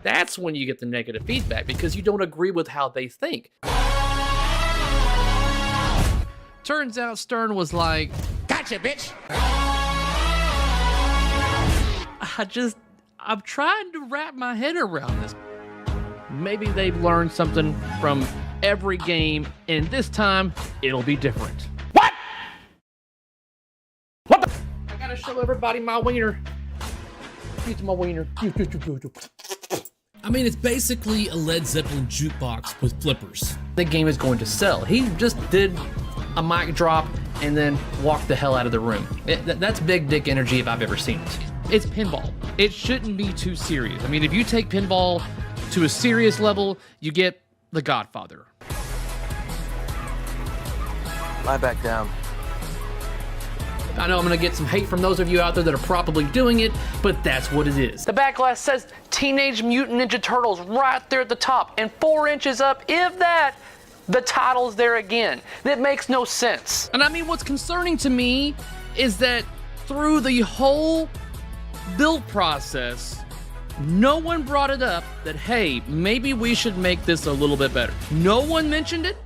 That's when you get the negative feedback because you don't agree with how they think. Turns out Stern was like, "Gotcha, bitch." I'm trying to wrap my head around this. Maybe they've learned something from every game, and this time it'll be different. What? What the? I gotta show everybody my wiener. Here's my wiener. I mean, it's basically a Led Zeppelin jukebox with flippers. The game is going to sell. He just did a mic drop and then walked the hell out of the room. That's big dick energy if I've ever seen it. It's pinball. It shouldn't be too serious. I mean, if you take pinball to a serious level, you get The Godfather. Lie back down. I know I'm going to get some hate from those of you out there that are probably doing it, but that's what it is. The back glass says Teenage Mutant Ninja Turtles right there at the top, and 4 inches up, if that, the title's there again. That makes no sense. And I mean, what's concerning to me is that through the whole build process, no one brought it up that, hey, maybe we should make this a little bit better. No one mentioned it.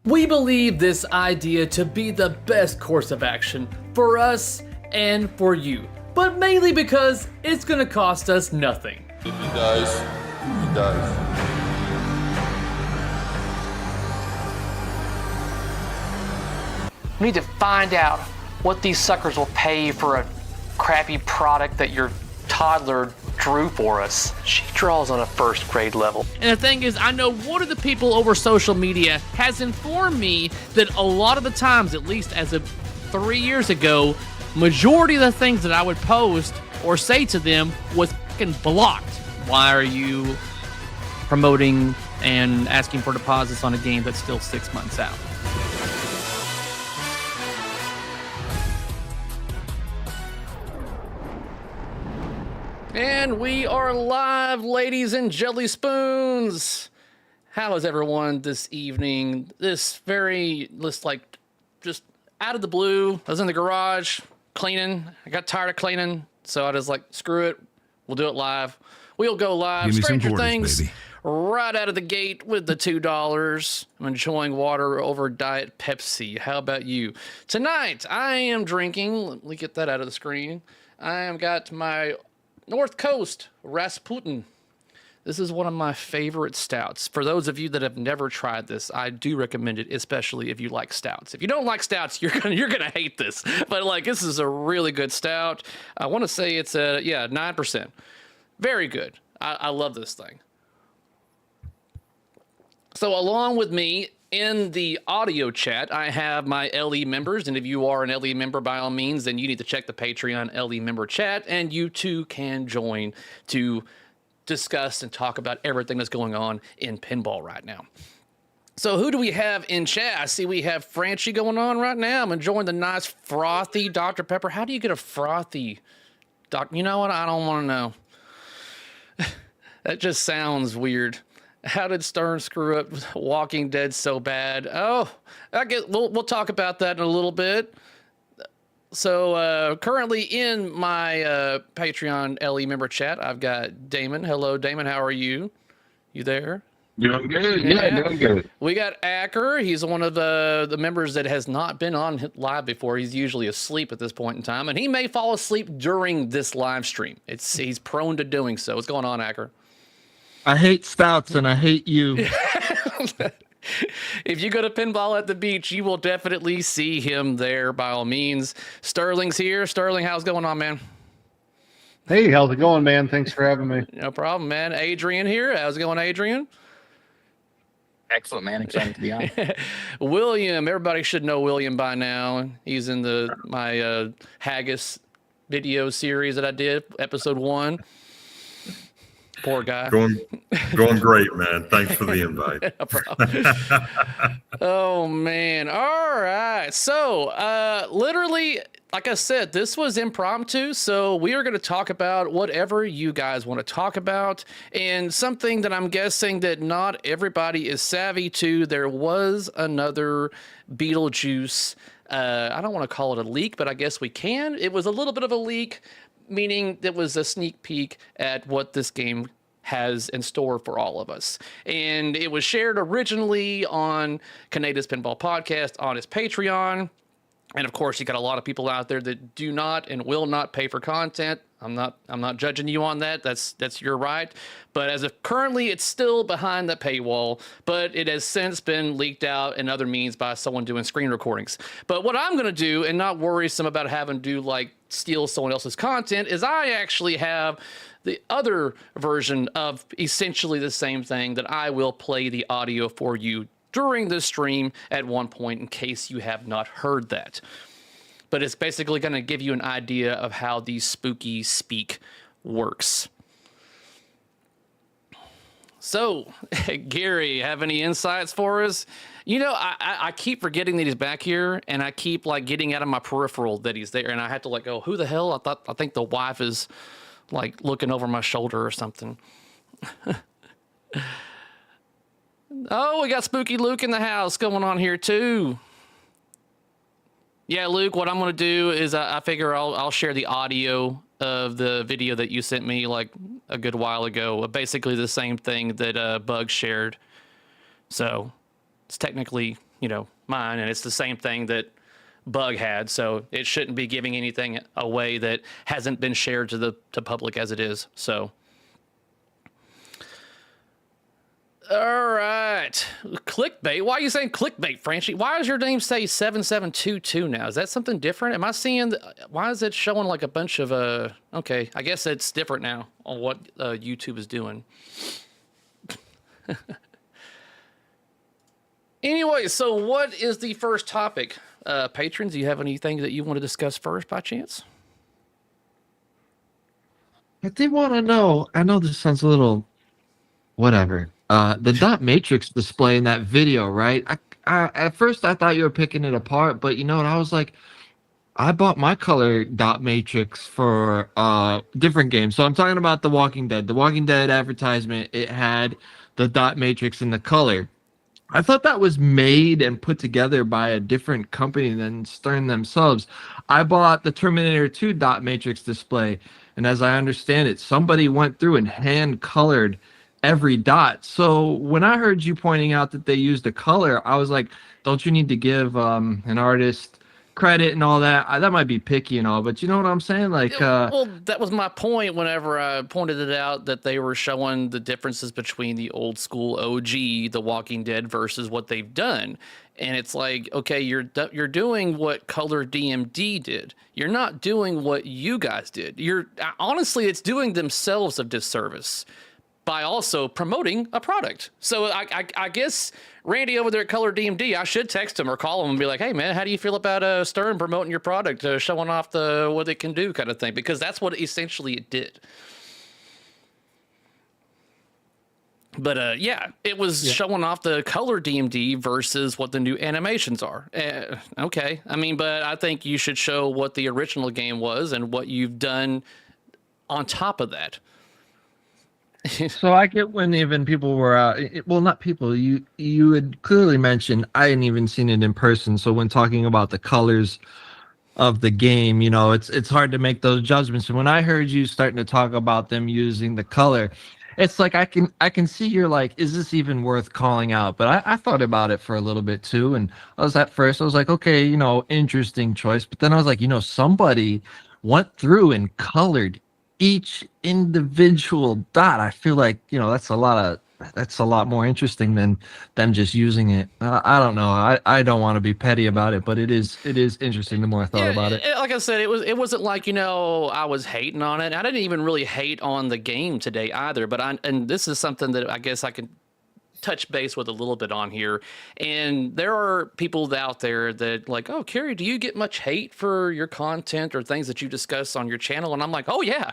We believe this idea to be the best course of action for us and for you, but mainly because it's gonna cost us nothing. If he dies, he dies. We need to find out what these suckers will pay for a crappy product that your toddler drew for us. She draws on a first grade level. And the thing is, I know one of the people over social media has informed me that a lot of the times, at least as of 3 years ago, majority of the things that I would post or say to them was fucking blocked. Why are you promoting and asking for deposits on a game that's still 6 months out? And we are live, ladies and jelly spoons. How is everyone this evening? Just out of the blue. I was in the garage cleaning. I got tired of cleaning, so I was like, screw it. We'll do it live. We'll go live. Give me Stranger some quarters, Things baby. right out of the gate with the $2. I'm enjoying water over Diet Pepsi. How about you? Tonight, I am drinking. Let me get that out of the screen. I am got my North Coast Rasputin. This is one of my favorite stouts. For those of you that have never tried this, I do recommend it, especially if you like stouts. If you don't like stouts, you're gonna hate this. But like, this is a really good stout. I want to say it's 9%. Very good. I love this thing. So along with me in the audio chat, I have my LE members, and if you are an LE member, by all means, then you need to check the Patreon LE member chat, and you too can join to discuss and talk about everything that's going on in pinball right now. So who do we have in chat? I see we have Franchi going on right now. I'm enjoying the nice frothy Dr. Pepper. How do you get a frothy You know what? I don't want to know. That just sounds weird. How did Stern screw up Walking Dead so bad? Oh, we'll talk about that in a little bit. So currently in my Patreon LE member chat, I've got Damon. Hello, Damon. How are you? You there? Doing good. Yeah, doing good. We got Acker. He's one of the members that has not been on live before. He's usually asleep at this point in time, and he may fall asleep during this live stream. He's prone to doing so. What's going on, Acker? I hate stouts and I hate you. If you go to Pinball at the Beach, you will definitely see him there by all means. Sterling's here. Sterling, how's it going on, man? Hey, how's it going, man? Thanks for having me. No problem, man. Adrian here. How's it going, Adrian? Excellent, man. Excited to be on. William. Everybody should know William by now. He's in my Haggis video series that I did, episode 1. Poor guy. Going great, man. Thanks for the invite. No problem. Oh, man. All right. So, literally, like I said, this was impromptu. So we are going to talk about whatever you guys want to talk about. And something that I'm guessing that not everybody is savvy to, there was another Beetlejuice. I don't want to call it a leak, but I guess we can. It was a little bit of a leak, meaning it was a sneak peek at what this game has in store for all of us. And it was shared originally on Kaneda's Pinball Podcast on his Patreon. And of course, you got a lot of people out there that do not and will not pay for content. I'm not judging you on that. That's your right. But as of currently, it's still behind the paywall, but it has since been leaked out in other means by someone doing screen recordings. But what I'm going to do, and not worrisome about having to like steal someone else's content, is I actually have the other version of essentially the same thing that I will play the audio for you during the stream at one point in case you have not heard that. But it's basically going to give you an idea of how the spooky speak works. So, Gary, have any insights for us? You know, I keep forgetting that he's back here, and I keep like getting out of my peripheral that he's there, and I had to like go, who the hell? I think the wife is like looking over my shoulder or something. Oh, we got Spooky Luke in the house going on here too. Yeah, Luke, what I'm going to do is I figure I'll share the audio of the video that you sent me like a good while ago. Basically the same thing that Bug shared. So it's technically, you know, mine, and it's the same thing that Bug had. So it shouldn't be giving anything away that hasn't been shared to the public as it is. So. All right. Clickbait. Why are you saying clickbait, Franchi? Why does your name say 7722 now? Is that something different? Am I seeing... why is it showing like a bunch of... okay, I guess it's different now on what YouTube is doing. Anyway, so what is the first topic? Patrons, do you have anything that you want to discuss first by chance? I did want to know, I know this sounds a little... whatever. The dot matrix display in that video, right? I at first I thought you were picking it apart, but you know what? I was like, I bought my color dot matrix for different games. So I'm talking about The Walking Dead. The Walking Dead advertisement, it had the dot matrix in the color. I thought that was made and put together by a different company than Stern themselves. I bought the Terminator 2 dot matrix display, and as I understand it, somebody went through and hand colored every dot. So when I heard you pointing out that they used a color, I was like, don't you need to give an artist credit and all that? That might be picky and all, but you know what I'm saying? Like, well, that was my point whenever I pointed it out that they were showing the differences between the old school OG, The Walking Dead, versus what they've done. And it's like, okay, you're doing what Color DMD did. You're not doing what you guys did. Honestly, it's doing themselves a disservice by also promoting a product. So I guess Randy over there at Color DMD, I should text him or call him and be like, hey man, how do you feel about Stern promoting your product, showing off what it can do kind of thing? Because that's what essentially it did. But yeah, it was showing off the Color DMD versus what the new animations are. Okay, I mean, but I think you should show what the original game was and what you've done on top of that. So I get when even people were out, well, not people, you had clearly mentioned, I hadn't even seen it in person. So when talking about the colors of the game, you know, it's hard to make those judgments. And when I heard you starting to talk about them using the color, it's like I can see you're like, is this even worth calling out? But I thought about it for a little bit too. And I was like, okay, you know, interesting choice. But then I was like, you know, somebody went through and colored each individual dot. I feel like, you know, that's a lot more interesting than them just using it. I don't know. I don't want to be petty about it, but it is interesting the more I thought about it. Like I said, it wasn't like, you know, I was hating on it. I didn't even really hate on the game today either, but and this is something that I guess I can touch base with a little bit on here. And there are people out there that like, oh, Kerry, do you get much hate for your content or things that you discuss on your channel? And I'm like, oh yeah.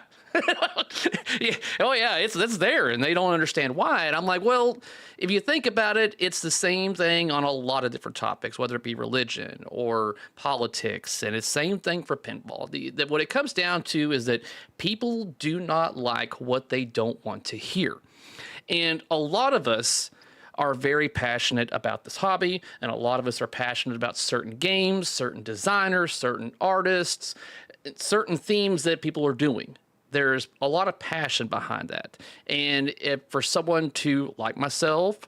Yeah. Oh yeah, it's there, and they don't understand why. And I'm like, well, if you think about it, it's the same thing on a lot of different topics, whether it be religion or politics, and it's the same thing for pinball. What it comes down to is that people do not like what they don't want to hear. And a lot of us are very passionate about this hobby, and a lot of us are passionate about certain games, certain designers, certain artists, certain themes that people are doing. there's a lot of passion behind that. And if for someone to, like myself,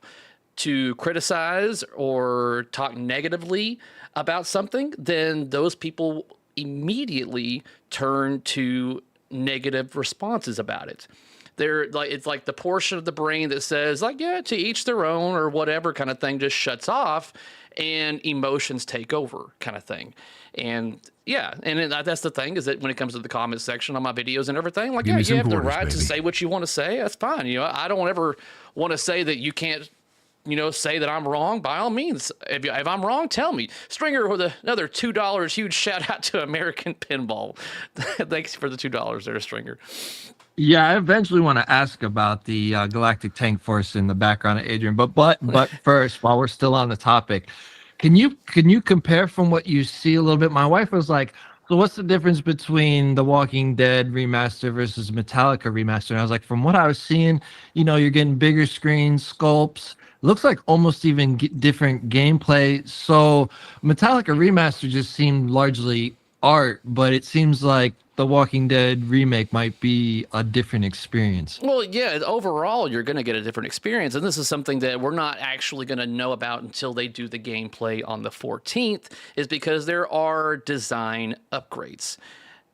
to criticize or talk negatively about something, then those people immediately turn to negative responses about it. They're like, it's like the portion of the brain that says like, yeah, to each their own or whatever kind of thing just shuts off, and emotions take over kind of thing. And yeah, and that's the thing, is that when it comes to the comment section on my videos and everything, like, yeah, you have the right to say what you want to say. That's fine. You know, I don't ever want to say that you can't, you know, say that I'm wrong. By all means, if I'm wrong, tell me. Stringer with another $2. Huge shout out to American Pinball. Thanks for the $2 there, Stringer. Yeah, I eventually want to ask about the Galactic Tank Force in the background of Adrian, but first, while we're still on the topic, can you compare from what you see a little bit? My wife was like, "So what's the difference between the Walking Dead remaster versus Metallica remaster?" And I was like, "From what I was seeing, you know, you're getting bigger screens, sculpts. Looks like almost even different gameplay. So Metallica remaster just seemed largely art, but it seems like the Walking Dead remake might be a different experience." Well, yeah, overall, you're going to get a different experience. And this is something that we're not actually going to know about until they do the gameplay on the 14th, is because there are design upgrades.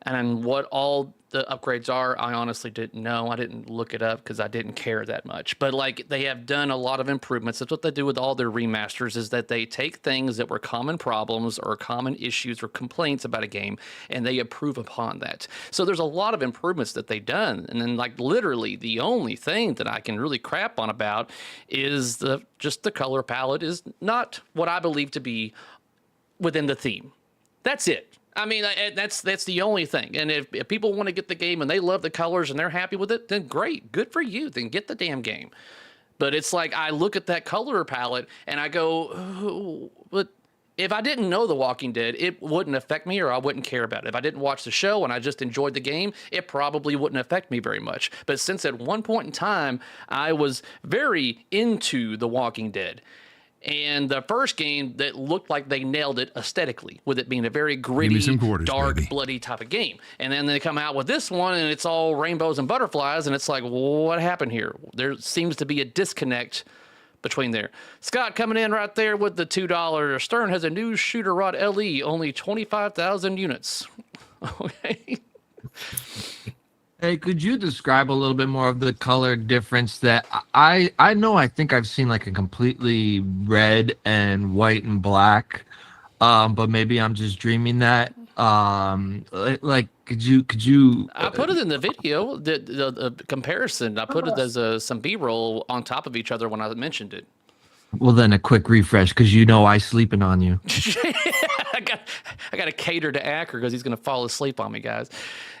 And what all the upgrades are, I honestly didn't know. I didn't look it up because I didn't care that much. But like, they have done a lot of improvements. That's what they do with all their remasters, is that they take things that were common problems or common issues or complaints about a game, and they improve upon that. So there's a lot of improvements that they've done. And then like literally the only thing that I can really crap on about is just the color palette is not what I believe to be within the theme. That's it. I mean, that's the only thing. And if people want to get the game and they love the colors and they're happy with it, then great, good for you. Then get the damn game. But it's like, I look at that color palette and I go, oh, but if I didn't know The Walking Dead, it wouldn't affect me, or I wouldn't care about it. If I didn't watch the show and I just enjoyed the game, it probably wouldn't affect me very much. But since at one point in time, I was very into The Walking Dead, and the first game that looked like they nailed it aesthetically, with it being a very gritty, dark, bloody type of game. And then they come out with this one and it's all rainbows and butterflies, and it's like, what happened here? There seems to be a disconnect between there. Scott coming in right there with the $2. Stern has a new shooter rod LE, only 25,000 units. Okay. Hey, could you describe a little bit more of the color difference that I know? I think I've seen like a completely red and white and black, but maybe I'm just dreaming that. Like, could you? I put it in the video, the comparison. I put it as some B-roll on top of each other when I mentioned it. Well, then a quick refresh, because you know I sleeping on you. I got to cater to Acker because he's going to fall asleep on me, guys.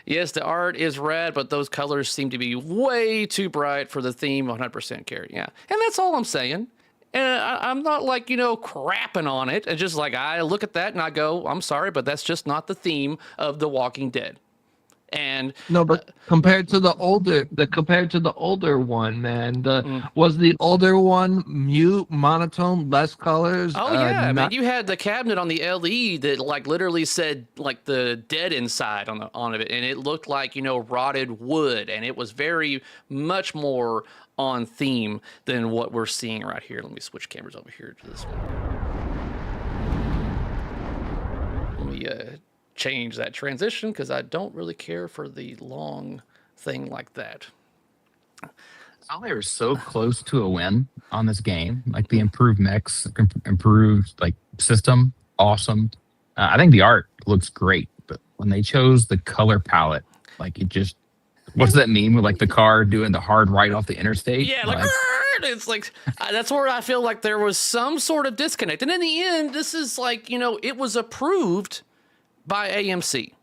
Yes, the art is rad, but those colors seem to be way too bright for the theme. 100% care. Yeah, and that's all I'm saying. And I'm not like, you know, crapping on it. It's just like, I look at that and I go, I'm sorry, but that's just not the theme of The Walking Dead. And no, but compared to the older one, man, was the older one mute, monotone, less colors? Oh yeah, man, you had the cabinet on the LE that like literally said like the dead inside on it, and it looked like, you know, rotted wood, and it was very much more on theme than what we're seeing right here. Let me switch cameras over here to this one. Let me change that transition because I don't really care for the long thing like that. They were so close to a win on this game. Like the improved mix, improved like system, awesome. I think the art looks great, but when they chose the color palette, like it just, what's that meme with like the car doing the hard right off the interstate? Yeah, like it's like that's where I feel like there was some sort of disconnect. And in the end, this is like, you know, it was approved by AMC.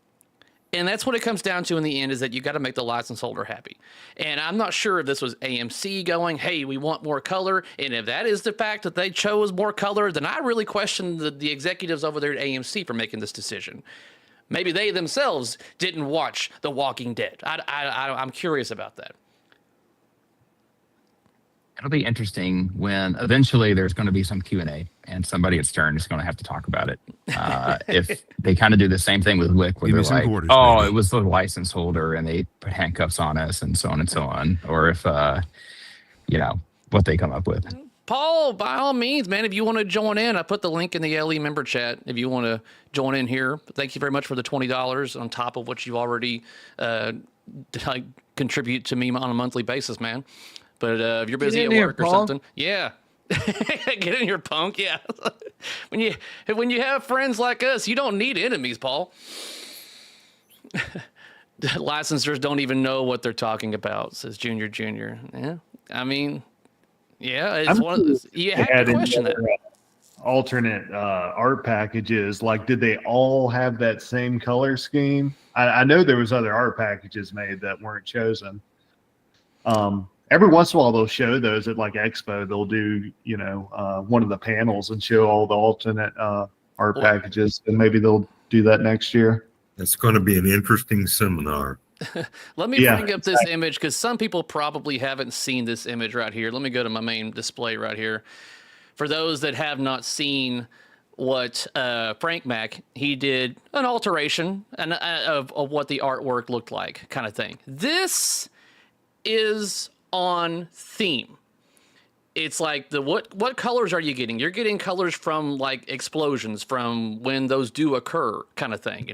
And that's what it comes down to in the end, is that you got to make the license holder happy. And I'm not sure if this was AMC going, hey, we want more color. And if that is the fact that they chose more color, then I really question the executives over there at AMC for making this decision. Maybe they themselves didn't watch The Walking Dead. I'm curious about that. It'll be interesting when eventually there's going to be some Q&A and somebody at Stern is going to have to talk about it. If they kind of do the same thing with Wick, where Give me they're some like, quarters, "Oh, baby." it was the license holder, and they put handcuffs on us, and so on and so on," or if what they come up with. Paul, by all means, man, if you want to join in, I put the link in the LE member chat if you want to join in here. Thank you very much for the $20 on top of what you already contribute to me on a monthly basis, man. But if you're busy at work or something, yeah. Get in here, punk. Yeah. when you have friends like us, you don't need enemies, Paul. Licensors don't even know what they're talking about, says Junior. Yeah. I mean, yeah, it's one of those. You have to question that. Alternate art packages, like, did they all have that same color scheme? I know there was other art packages made that weren't chosen. Every once in a while they'll show those at like Expo. They'll do one of the panels and show all the alternate art packages, and maybe they'll do that next year. It's going to be an interesting seminar. Let me bring up this image because some people probably haven't seen this image right here. Let me go to my main display right here. For those that have not seen what Frank Mack, he did an alteration of what the artwork looked like, kind of thing. This is on theme. It's like what colors are you getting? You're getting colors from like explosions, from when those do occur, kind of thing,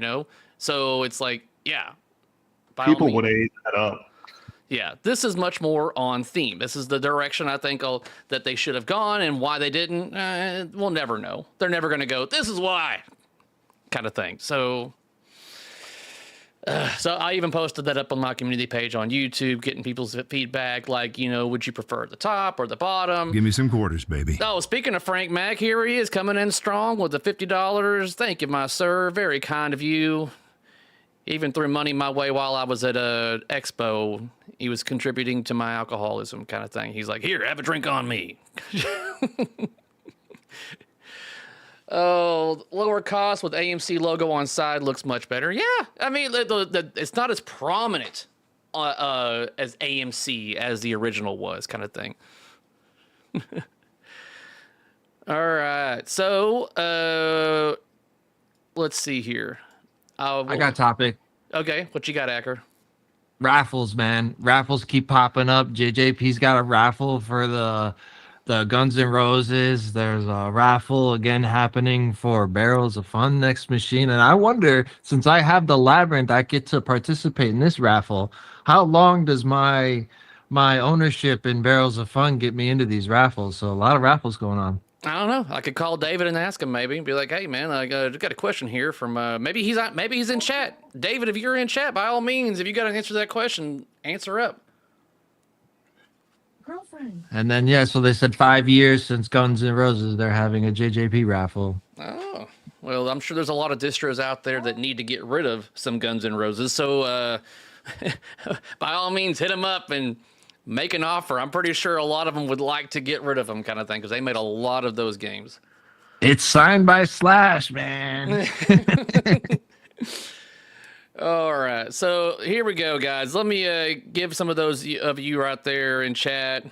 So it's like, yeah. People would have ate that up. Yeah, this is much more on theme. This is the direction I think that they should have gone, and why they didn't, we'll never know. They're never going to go, this is why, kind of thing. So I even posted that up on my community page on YouTube, getting people's feedback, like, would you prefer the top or the bottom? Give me some quarters, baby. Oh, speaking of Frank Mack, here he is coming in strong with the $50. Thank you, my sir. Very kind of you. Even threw money my way while I was at a expo. He was contributing to my alcoholism, kind of thing. He's like, here, have a drink on me. Oh, lower cost with AMC logo on side looks much better. Yeah, I mean, it's not as prominent as AMC as the original was, kind of thing. All right, so let's see here. I got a topic. Okay, what you got, Acker? Raffles, man. Raffles keep popping up. JJP's got a raffle for the Guns N' Roses. There's a raffle again happening for Barrels of Fun next machine. And I wonder, since I have the Labyrinth, I get to participate in this raffle. How long does my ownership in Barrels of Fun get me into these raffles? So a lot of raffles going on. I don't know. I could call David and ask him maybe. Be like, hey, man, I got a question here from maybe he's in chat. David, if you're in chat, by all means, if you got to answer that question, answer up. Girlfriend. And then, so they said 5 years since Guns N' Roses, they're having a JJP raffle. Oh, well, I'm sure there's a lot of distros out there that need to get rid of some Guns N' Roses. So by all means, hit them up and make an offer. I'm pretty sure a lot of them would like to get rid of them, kind of thing, because they made a lot of those games. It's signed by Slash, man. All right, so here we go, guys. Let me give some of those of you out there in chat.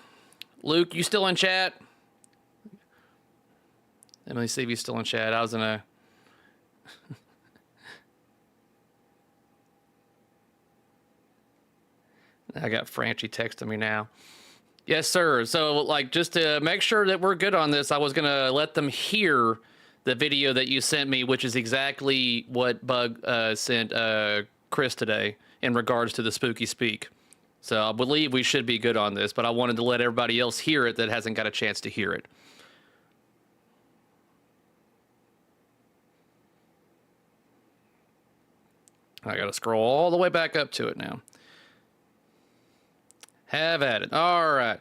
Luke, you still in chat? Let me see if he's still in chat. I was in a... I got Franchi texting me now. Yes, sir. So, just to make sure that we're good on this, I was going to let them hear the video that you sent me, which is exactly what Bug sent Chris today in regards to the Spooky Speak. So I believe we should be good on this, but I wanted to let everybody else hear it that hasn't got a chance to hear it. I got to scroll all the way back up to it now. Have at it. All right.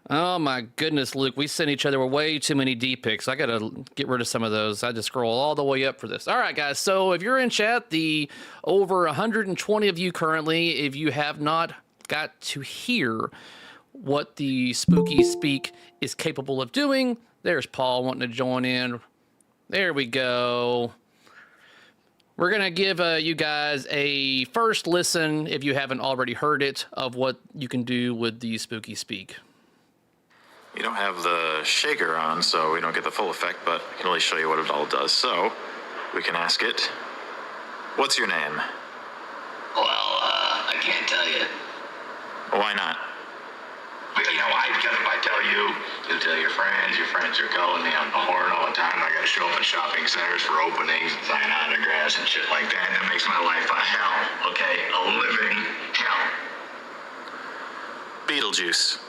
Oh, my goodness, Luke. We sent each other way too many D-pics. I got to get rid of some of those. I just scroll all the way up for this. All right, guys. So if you're in chat, the over 120 of you currently, if you have not got to hear what the Spooky Speak is capable of doing, there's Paul wanting to join in. There we go. We're going to give you guys a first listen, if you haven't already heard it, of what you can do with the Spooky Speak. You don't have the shaker on, so we don't get the full effect, but I can really show you what it all does. So, we can ask it, what's your name? Well, I can't tell you. Why not? But, because if I tell you, you'll tell your friends are calling me on the horn all the time. I gotta show up at shopping centers for openings and sign autographs and shit like that. That makes my life a hell, okay? A living hell. Beetlejuice.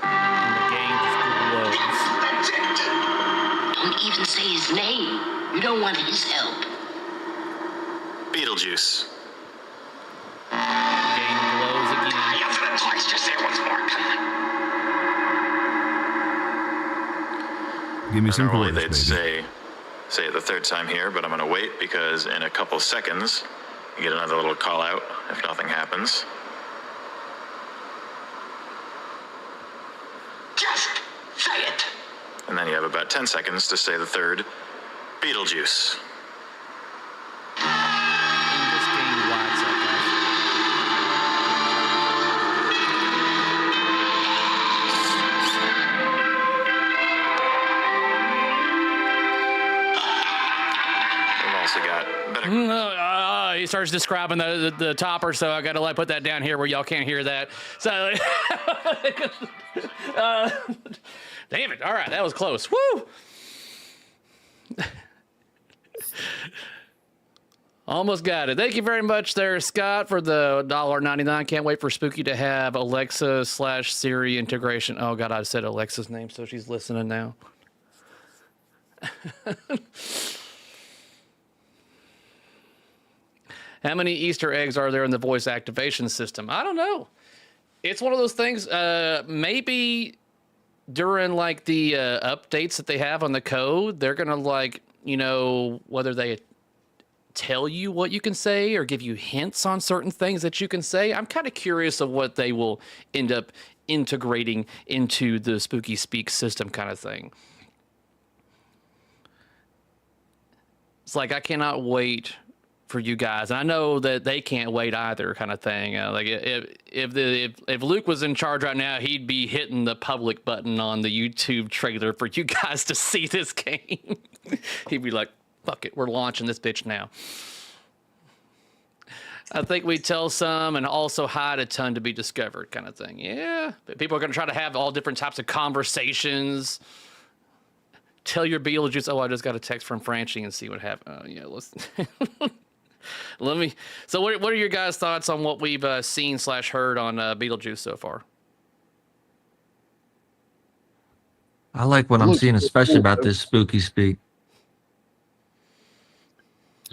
And the game just glows. That's it. Don't even say his name. You don't want his help. Beetlejuice. The game glows again. You said it twice. Just say it once more. Come on. Give me some Normally pointers, they'd baby. say it the third time here, but I'm gonna wait because in a couple seconds you get another little call out if nothing happens. Just say it. And then you have about 10 seconds to say the third, Beetlejuice. And this game lights up, guys. We've also got better. He starts describing the topper, so I got to put that down here where y'all can't hear that. So, damn it! All right, that was close. Woo! Almost got it. Thank you very much, there, Scott, for the $1.99. Can't wait for Spooky to have Alexa/Siri integration. Oh God, I said Alexa's name, so she's listening now. How many Easter eggs are there in the voice activation system? I don't know. It's one of those things. Maybe during like the updates that they have on the code, they're gonna whether they tell you what you can say or give you hints on certain things that you can say. I'm kind of curious of what they will end up integrating into the Spooky Speak system kind of thing. It's like I cannot wait for you guys, and I know that they can't wait either, kind of thing. Like if Luke was in charge right now, he'd be hitting the public button on the YouTube trailer for you guys to see this game. He'd be like, "Fuck it, we're launching this bitch now." I think we tell some and also hide a ton to be discovered, kind of thing. Yeah, but people are going to try to have all different types of conversations. Tell your Beetlejuice. Oh, I just got a text from Franchi and see what happened. Oh, yeah, let's. So what are your guys' thoughts on what we've seen/heard on Beetlejuice so far? I like what I'm seeing, especially about this Spooky Speak.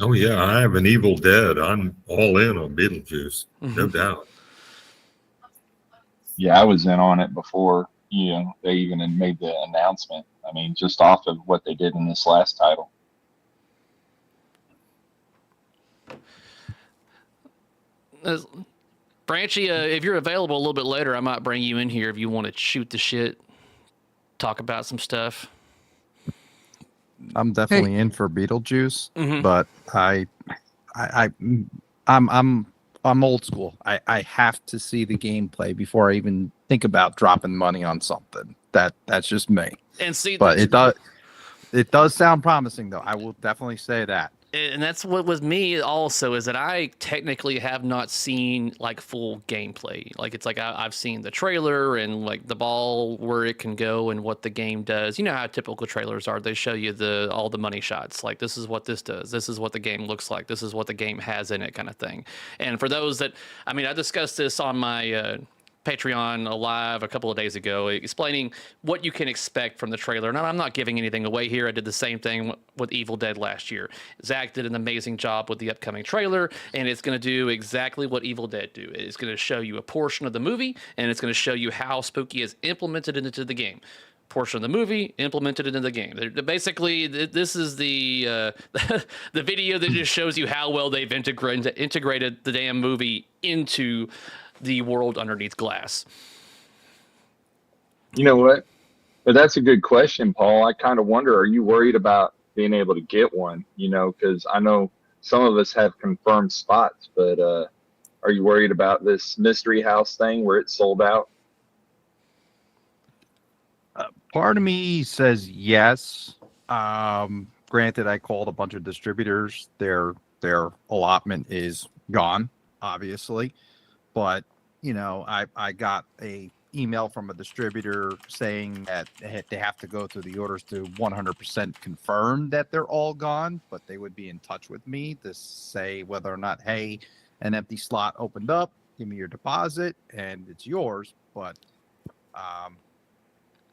Oh yeah, I have an Evil Dead. I'm all in on Beetlejuice, no doubt. Yeah, I was in on it before they even had made the announcement. I mean, just off of what they did in this last title. Franchi, if you're available a little bit later, I might bring you in here if you want to shoot the shit, talk about some stuff. I'm definitely in for Beetlejuice, but I'm old school. I have to see the gameplay before I even think about dropping money on something. That's just me. And see, but it does sound promising though. I will definitely say that. And that's what with me also is that I technically have not seen like full gameplay. Like it's like I've seen the trailer and like the ball where it can go and what the game does. You know how typical trailers are. They show you all the money shots. Like this is what this does. This is what the game looks like. This is what the game has in it, kind of thing. And for those that, I mean, I discussed this on my Patreon live a couple of days ago, explaining what you can expect from the trailer. And I'm not giving anything away here. I did the same thing with Evil Dead last year. Zach did an amazing job with the upcoming trailer, and it's going to do exactly what Evil Dead do. It's going to show you a portion of the movie, and it's going to show you how Spooky is implemented into the game. Portion of the movie implemented into the game. Basically, this is the the video that just shows you how well they've integrated the damn movie into the world underneath glass. You know what? But that's a good question, Paul. I kind of wonder, are you worried about being able to get one? Because I know some of us have confirmed spots, but are you worried about this mystery house thing where it's sold out? Part of me says yes. Granted, I called a bunch of distributors. Their allotment is gone, obviously. But I got a email from a distributor saying that they have to go through the orders to 100% confirm that they're all gone, but they would be in touch with me to say whether or not, hey, an empty slot opened up, give me your deposit, and it's yours. But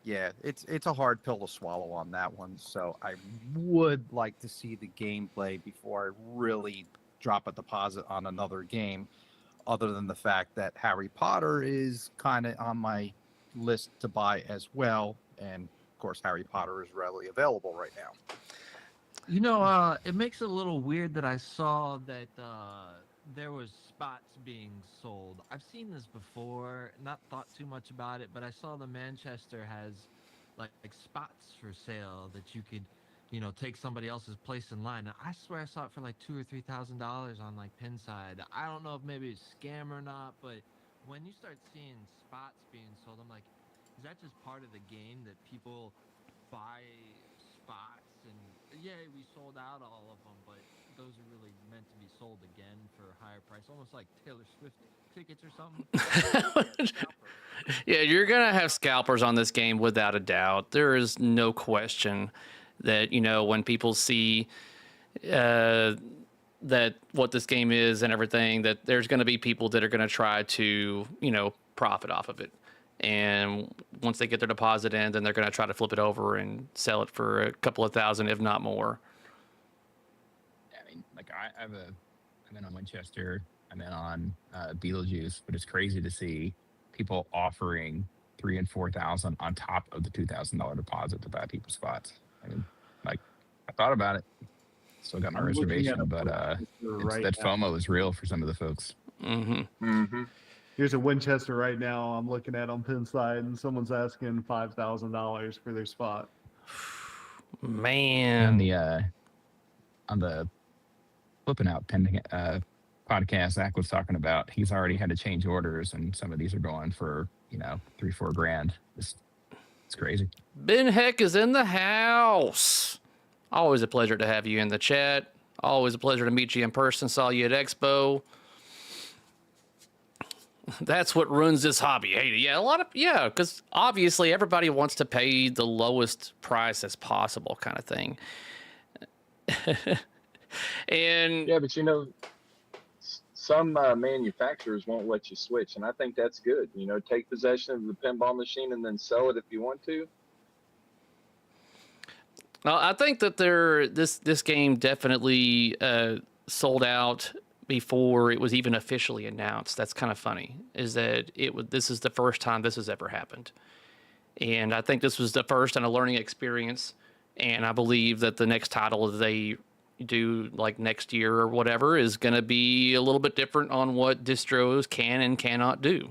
yeah, it's a hard pill to swallow on that one. So I would like to see the gameplay before I really drop a deposit on another game, other than the fact that Harry Potter is kind of on my list to buy as well. And of course, Harry Potter is readily available right now. It makes it a little weird that I saw that there was spots being sold. I've seen this before, not thought too much about it, but I saw the Manchester has like spots for sale that you could, take somebody else's place in line. And I swear I saw it for like $2,000 or $3,000 on like Pinside. I don't know if maybe it's a scam or not, but when you start seeing spots being sold, I'm like, is that just part of the game that people buy spots and yeah, we sold out all of them, but those are really meant to be sold again for a higher price, almost like Taylor Swift tickets or something. Yeah, you're gonna have scalpers on this game without a doubt. There is no question that when people see that what this game is and everything, that there's going to be people that are going to try to profit off of it. And once they get their deposit in, then they're going to try to flip it over and sell it for a couple of thousand, if not more. I mean, like I'm in on Winchester, I'm in on Beetlejuice, but it's crazy to see people offering $3,000 and $4,000 on top of the $2,000 deposit to buy people's spots. I mean, like I thought about it, still got my reservation, but that FOMO is real for some of the folks. Here's a Winchester right now. I'm looking at on Pinside, and someone's asking $5,000 for their spot. Man, on the flipping out pending podcast Zach was talking about, he's already had to change orders, and some of these are going for $3-4 grand. It's crazy. Ben Heck is in the house. Always a pleasure to have you in the chat. Always a pleasure to meet you in person. Saw you at Expo. That's what ruins this hobby. Hey, because obviously everybody wants to pay the lowest price as possible, kind of thing. And yeah, but some manufacturers won't let you switch, and I think that's good. Take possession of the pinball machine and then sell it if you want to. Well, I think that this game definitely sold out before it was even officially announced. That's kind of funny, is that this is the first time this has ever happened. And I think this was the first and a learning experience. And I believe that the next title they do like next year or whatever is going to be a little bit different on what distros can and cannot do.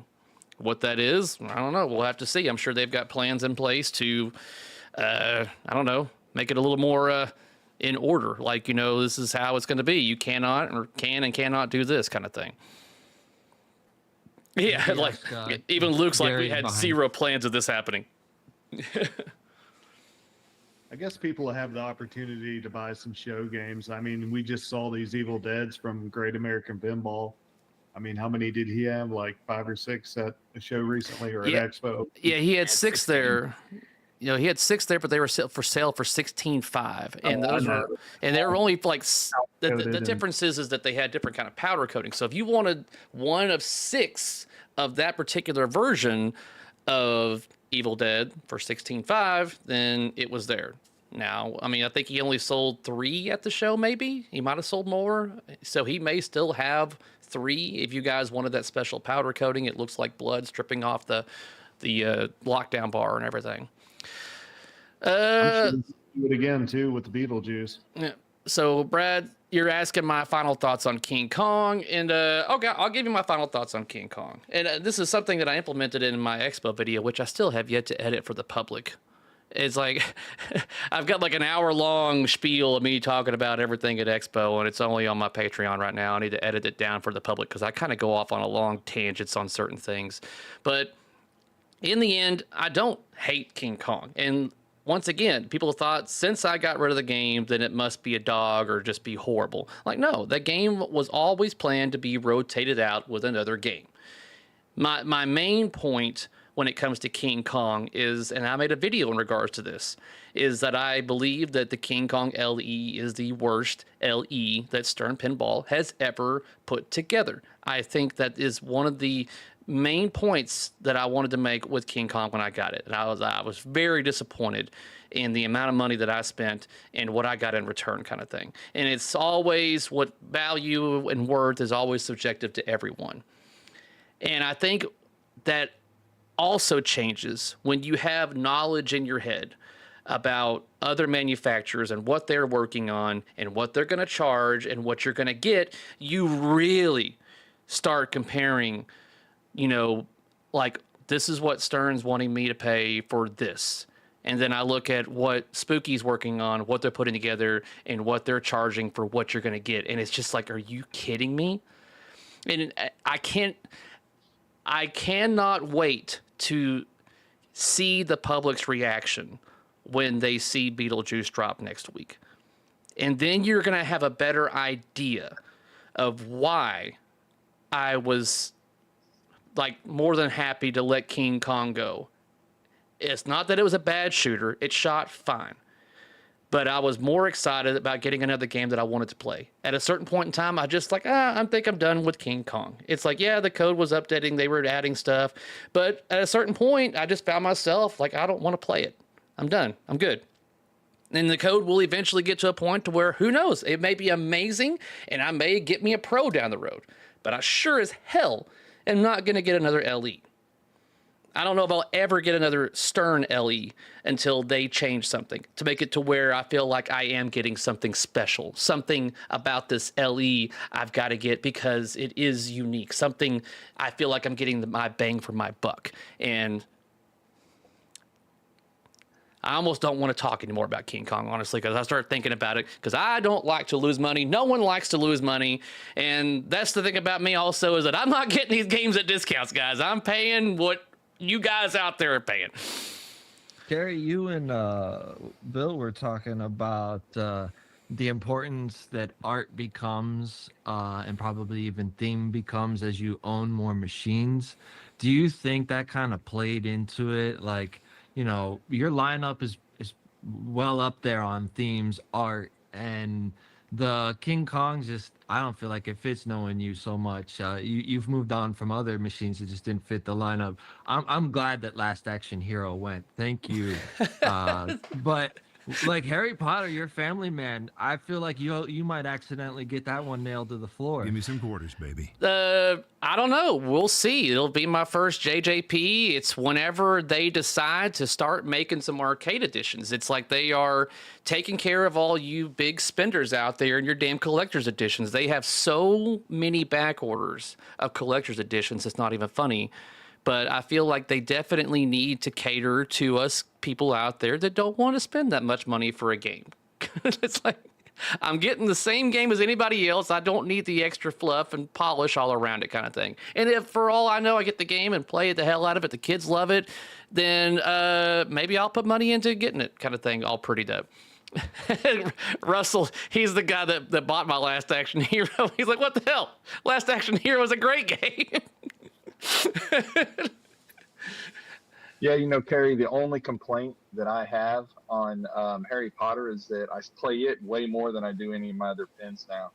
What that is, I don't know. We'll have to see. I'm sure they've got plans in place to, make it a little more in order. Like, this is how it's going to be. You cannot or can and cannot do this kind of thing. Yeah, like even Luke's like, we had zero plans of this happening. I guess people have the opportunity to buy some show games. I mean, we just saw these Evil Deads from Great American Pinball. I mean, how many did he have? Like 5 or 6 at a show recently or at Expo? Yeah, he had 6 there. He had 6 there, but they were for sale for $16,500, and they were only like the difference is that they had different kind of powder coating. So if you wanted one of 6 of that particular version of Evil Dead for $16,500, then it was there. Now, I mean, I think he only sold 3 at the show. Maybe he might have sold more, so he may still have 3. If you guys wanted that special powder coating, it looks like blood dripping off the lockdown bar and everything. I'm sure do it again too with the Beetlejuice. Yeah. So, Brad, you're asking my final thoughts on King Kong, and I'll give you my final thoughts on King Kong. And this is something that I implemented in my Expo video, which I still have yet to edit for the public. It's like I've got like an hour-long spiel of me talking about everything at Expo, and it's only on my Patreon right now. I need to edit it down for the public because I kind of go off on a long tangents on certain things, but. in the end, I don't hate King Kong. And once again, people thought since I got rid of the game, then it must be a dog or just be horrible. Like, no, that game was always planned to be rotated out with another game. My main point when it comes to King Kong is, and I made a video in regards to this, is that I believe that the King Kong LE is the worst LE that Stern Pinball has ever put together. I think that is one of the main points that I wanted to make with King Kong when I got it. And I was very disappointed in the amount of money that I spent and what I got in return, kind of thing. And it's always, what value and worth is always subjective to everyone. And I think that also changes when you have knowledge in your head about other manufacturers and what they're working on and what they're going to charge and what you're going to get. You really start comparing, you know, like, this is what Stern's wanting me to pay for this. And then I look at what Spooky's working on, what they're putting together, and what they're charging for what you're going to get. And it's just like, are you kidding me? And I cannot wait to see the public's reaction when they see Beetlejuice drop next week. And then you're going to have a better idea of why I was like more than happy to let King Kong go. It's not that it was a bad shooter. It shot fine. But I was more excited about getting another game that I wanted to play. At a certain point in time, I just like, I think I'm done with King Kong. It's like, yeah, the code was updating. They were adding stuff. But at a certain point, I just found myself like, I don't want to play it. I'm done. I'm good. And the code will eventually get to a point to where, who knows, it may be amazing and I may get me a pro down the road. But I sure as hell am not going to get another LE. I don't know if I'll ever get another Stern LE until they change something to make it to where I feel like I am getting something special. Something about this LE I've got to get because it is unique. Something I feel like I'm getting my bang for my buck. And I almost don't want to talk anymore about King Kong, honestly, because I start thinking about it, because I don't like to lose money. No one likes to lose money. And that's the thing about me also, is that I'm not getting these games at discounts, guys. I'm paying what you guys out there are paying. Gary, you and Bill were talking about the importance that art becomes and probably even theme becomes as you own more machines. Do you think that kind of played into it? Like, you know, your lineup is well up there on themes, art, and the King Kong just, I don't feel like it fits knowing you so much. You've moved on from other machines that just didn't fit the lineup. I'm glad that Last Action Hero went. Thank you. But like Harry Potter, your family man, I feel like you might accidentally get that one nailed to the floor. Give me some quarters, baby. I don't know. We'll see. It'll be my first JJP. It's whenever they decide to start making some arcade editions. It's like they are taking care of all you big spenders out there in your damn collector's editions. They have so many back orders of collector's editions. It's not even funny. But I feel like they definitely need to cater to us people out there that don't want to spend that much money for a game. It's like, I'm getting the same game as anybody else. I don't need the extra fluff and polish all around it, kind of thing. And if for all I know, I get the game and play the hell out of it, the kids love it, then maybe I'll put money into getting it, kind of thing, all prettied up. Russell, he's the guy that bought my Last Action Hero. He's like, what the hell? Last Action Hero is a great game. Yeah, you know, Kerry, the only complaint that I have on Harry Potter is that I play it way more than I do any of my other pins now.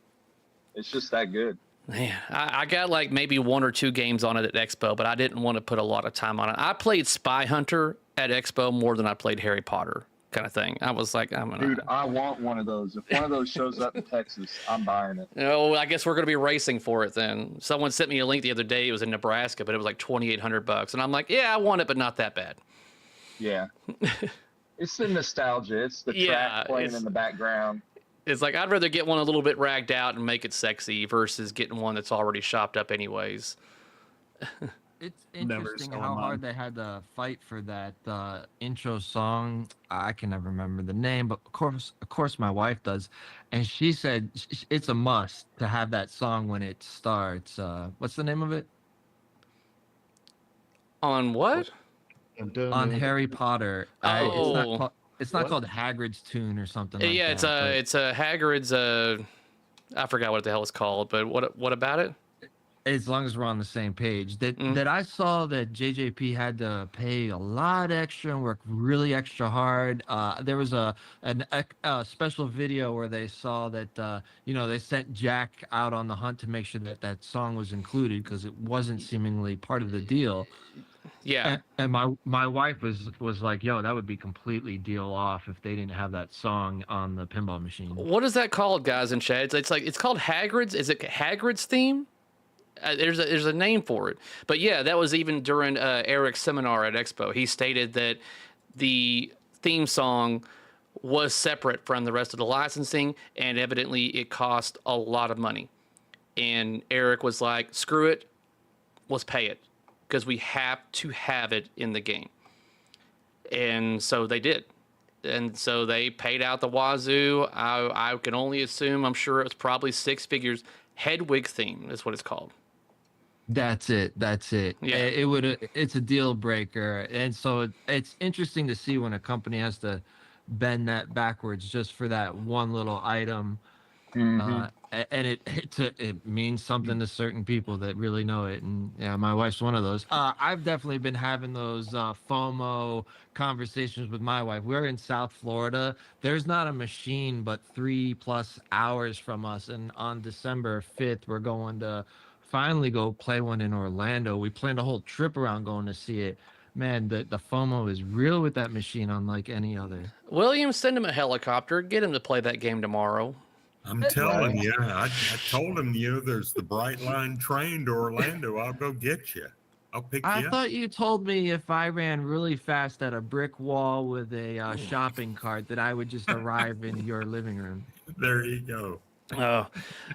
It's just that good. Man, I got like maybe 1 or 2 games on it at Expo, but I didn't want to put a lot of time on it. I played Spy Hunter at Expo more than I played Harry Potter, kind of thing. I was like, Dude, I want one of those. If one of those shows up in Texas, I'm buying it. Oh, I guess we're going to be racing for it then. Someone sent me a link the other day. It was in Nebraska, but it was like $2,800. And I'm like, yeah, I want it, but not that bad. Yeah. It's the nostalgia. It's the track playing in the background. It's like, I'd rather get one a little bit ragged out and make it sexy versus getting one that's already shopped up anyways. It's interesting how hard they had to fight for that intro song. I can never remember the name, but of course, my wife does, and she said it's a must to have that song when it starts. What's the name of it? On what? on Harry Potter. Oh. It's not called Hagrid's Tune or something like Yeah, that. it's a Hagrid's. I forgot what the hell it's called, but what about it? As long as we're on the same page, Mm. that I saw that JJP had to pay a lot extra and work really extra hard. There was a special video where they saw that they sent Jack out on the hunt to make sure that that song was included because it wasn't seemingly part of the deal. Yeah. And my wife was like, "Yo, that would be completely deal off if they didn't have that song on the pinball machine." What is that called, guys in chat? It's called Hagrid's. Is it Hagrid's theme? There's a name for it, but yeah, that was even during Eric's seminar at Expo. He stated that the theme song was separate from the rest of the licensing, and evidently it cost a lot of money. And Eric was like, "Screw it, let's pay it because we have to have it in the game." And so they did. And so they paid out the wazoo. I can only assume, I'm sure it was probably six figures. Hedwig theme is what it's called. That's it. Yeah. It's a deal breaker, and so it's interesting to see when a company has to bend that backwards just for that one little item. And it means something to certain people that really know it. And yeah, my wife's one of those. I've definitely been having those FOMO conversations with my wife. We're in South Florida. There's not a machine but 3+ hours from us. And on December 5th, we're going to finally go play one in Orlando. We planned a whole trip around going to see it. Man, the FOMO is real with that machine, unlike any other. William, send him a helicopter. Get him to play that game tomorrow. I'm telling you, I told him, there's the Bright Line train to Orlando. I'll go get you. I'll pick you I up. thought you told me if I ran really fast at a brick wall with a shopping cart that I would just arrive in your living room. There you go.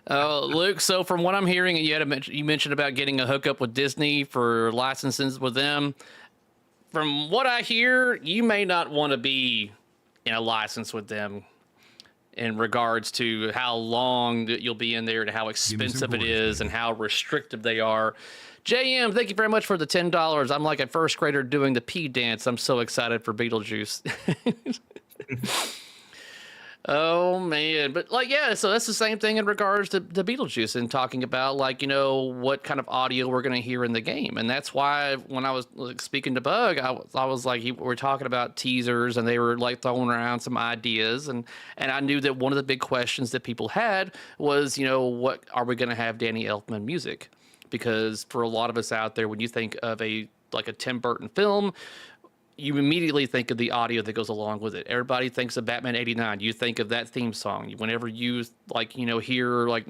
Luke, so from what I'm hearing, you mentioned about getting a hookup with Disney for licenses with them. From what I hear, you may not want to be in a license with them in regards to how long that you'll be in there and how expensive it is and how restrictive they are. JM, thank you very much for the $10. I'm like a first grader doing the P dance. I'm so excited for Beetlejuice. Oh man, but so that's the same thing in regards to Beetlejuice and talking about what kind of audio we're going to hear in the game. And that's why when I was speaking to Bug, I was like, we're talking about teasers and they were throwing around some ideas. And I knew that one of the big questions that people had was, what are we going to have Danny Elfman music? Because for a lot of us out there, when you think of a Tim Burton film, you immediately think of the audio that goes along with it. Everybody thinks of Batman '89. You think of that theme song. Whenever you hear the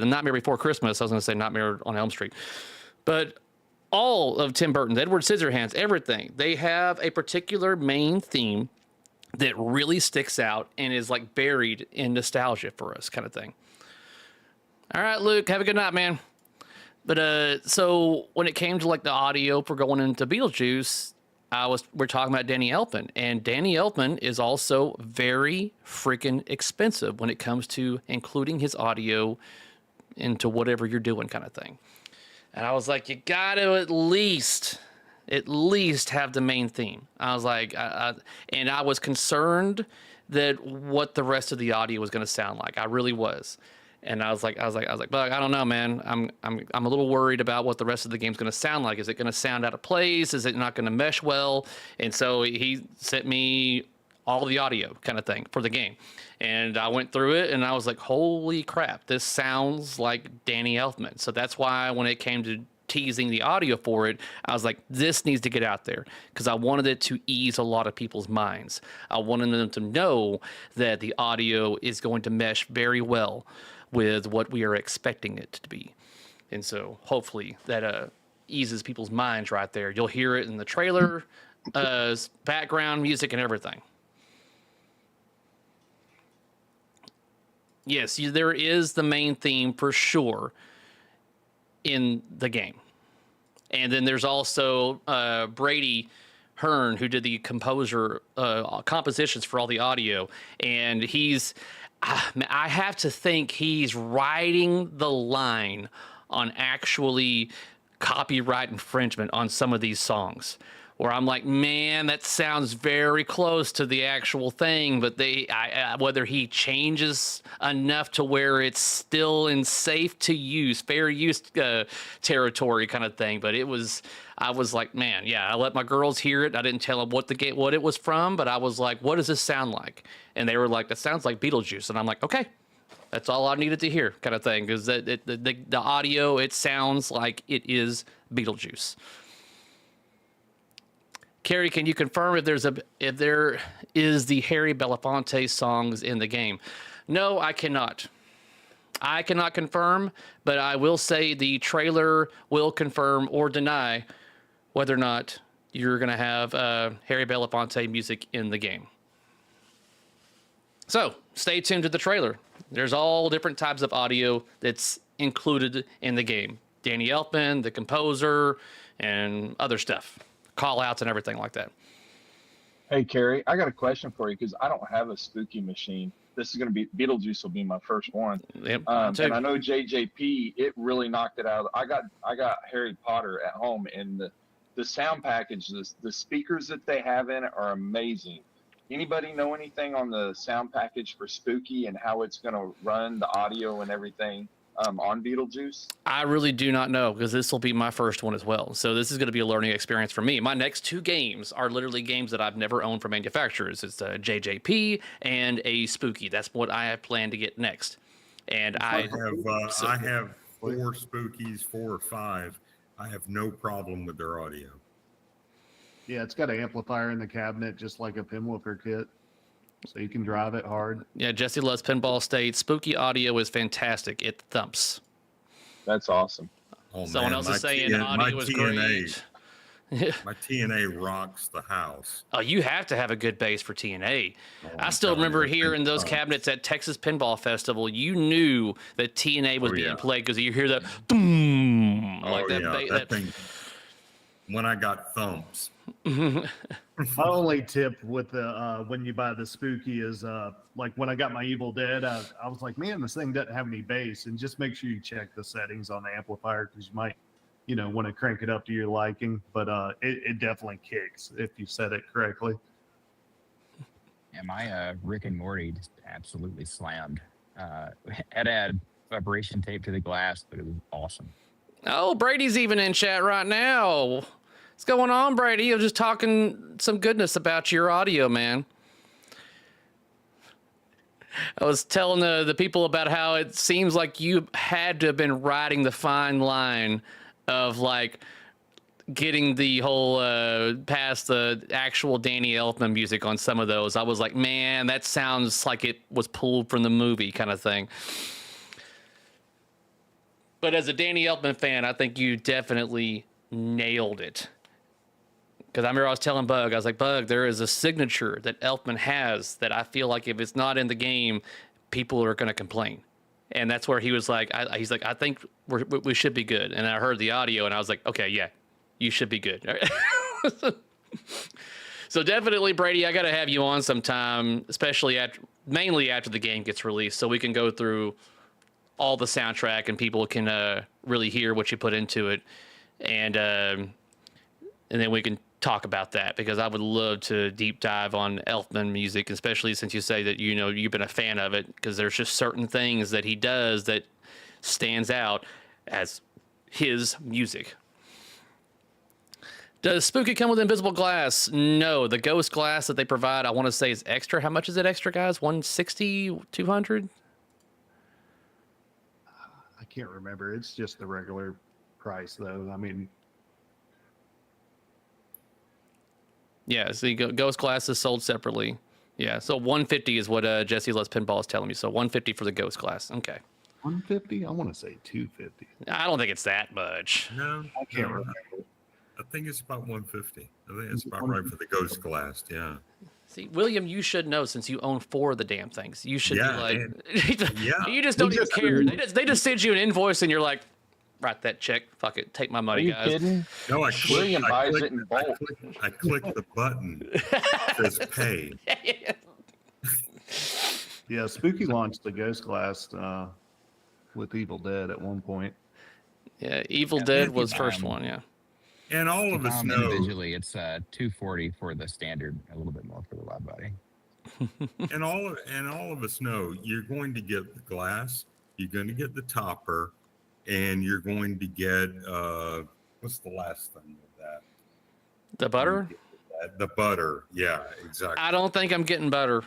Nightmare Before Christmas. I was going to say Nightmare on Elm Street, but all of Tim Burton's, Edward Scissorhands, everything, they have a particular main theme that really sticks out and is buried in nostalgia for us, kind of thing. All right, Luke, have a good night, man. But so when it came to the audio for going into Beetlejuice, we're talking about Danny Elfman, and Danny Elfman is also very freaking expensive when it comes to including his audio into whatever you're doing, kind of thing. And I was like, you got to at least have the main theme. I was like, and I was concerned that what the rest of the audio was going to sound like. I really was. And I was like, Bug, I don't know, man. I'm a little worried about what the rest of the game's going to sound like. Is it going to sound out of place? Is it not going to mesh well? And so he sent me all the audio kind of thing for the game. And I went through it and I was like, holy crap, this sounds like Danny Elfman. So that's why when it came to teasing the audio for it, I was like, this needs to get out there because I wanted it to ease a lot of people's minds. I wanted them to know that the audio is going to mesh very well with what we are expecting it to be. And so hopefully that eases people's minds right there. You'll hear it in the trailer, background music and everything. Yes, there is the main theme for sure in the game. And then there's also Brady Hearn, who did the compositions for all the audio. And I have to think he's riding the line on actually copyright infringement on some of these songs, where I'm like, man, that sounds very close to the actual thing, but whether he changes enough to where it's still in safe to use, fair use territory kind of thing. But I was like, man, yeah, I let my girls hear it. I didn't tell them what it was from, but I was like, what does this sound like? And they were like, that sounds like Beetlejuice. And I'm like, okay, that's all I needed to hear, kind of thing, because the audio, it sounds like it is Beetlejuice. Carrie, can you confirm if there is the Harry Belafonte songs in the game? No, I cannot. I cannot confirm, but I will say the trailer will confirm or deny whether or not you're going to have Harry Belafonte music in the game. So stay tuned to the trailer. There's all different types of audio that's included in the game. Danny Elfman, the composer, and other stuff. Call outs and everything like that. Hey, Carrie, I got a question for you because I don't have a spooky machine. This is going to be Beetlejuice will be my first one. Yep, and I know JJP, it really knocked it out. I got Harry Potter at home, and the sound package, the speakers that they have in it are amazing. Anybody know anything on the sound package for Spooky and how it's going to run the audio and everything on Beetlejuice? I really do not know, because this will be my first one as well. So this is going to be a learning experience for me. My next 2 games are literally games that I've never owned from manufacturers. It's a JJP and a Spooky. That's what I have planned to get next. And I have 4 Spookies, 4 or 5. I have no problem with their audio. Yeah, it's got an amplifier in the cabinet, just like a Pinwoofer kit, so you can drive it hard. Yeah, Jesse Loves Pinball states, Spooky audio is fantastic. It thumps. That's awesome. Oh, Someone else is saying audio is great. My TNA rocks the house. Oh, you have to have a good bass for TNA. I still remember hearing those cabinets at Texas Pinball Festival. You knew that TNA was being played because you hear that boom, like that thing. When I got thumps. My only tip with the when you buy the Spooky is like when I got my Evil Dead, I was like, man, this thing doesn't have any bass, and just make sure you check the settings on the amplifier because you might, want to crank it up to your liking, but it definitely kicks if you set it correctly. Yeah, my Rick and Morty just absolutely slammed. Had to add vibration tape to the glass, but it was awesome. Oh, Brady's even in chat right now. What's going on, Brady? I'm just talking some goodness about your audio, man. I was telling the people about how it seems like you had to have been riding the fine line of like getting the whole past the actual Danny Elfman music on some of those. I was like, man, that sounds like it was pulled from the movie kind of thing. But as a Danny Elfman fan, I think you definitely nailed it. Because I remember I was telling Bug, I was like, Bug, there is a signature that Elfman has that I feel like if it's not in the game, people are going to complain. And that's where he was like, he's like, I think we should be good. And I heard the audio and I was like, okay, yeah, you should be good. So definitely, Brady, I got to have you on sometime, especially mainly after the game gets released, so we can go through all the soundtrack and people can really hear what you put into it. And then we can talk about that, because I would love to deep dive on Elfman music, especially since you say that you've been a fan of it, because there's just certain things that he does that stands out as his music. Does Spooky come with invisible glass? No, the ghost glass that they provide, I want to say, is extra. How much is it extra, guys? $160, $200? I can't remember. It's just the regular price, though. I mean, yeah, see, ghost glass is sold separately. Yeah, so $150 is what Jesse Loves Pinball is telling me. So $150 for the ghost glass. Okay. $150? I want to say $250. I don't think it's that much. No, I can't remember. I think it's about $150. I think it's about right for the ghost glass. Yeah. See, William, you should know, since you own 4 of the damn things. You should be like, yeah. You just don't even care. They just send you an invoice and you're like, write that check. Fuck it. Take my money, Are you guys. kidding? No, I click the button. It says pay. Yeah, Spooky launched the Ghost Glass with Evil Dead at one point. Yeah, Evil Yeah, Dead thank was you, first Tom. one. Yeah. And all of us know, Individually, it's 240 for the standard, a little bit more for the wide body. and all of us know, you're going to get the glass, you're going to get the topper, and you're going to get what's the last thing with that? The butter? The butter. Yeah, exactly. I don't think I'm getting butter.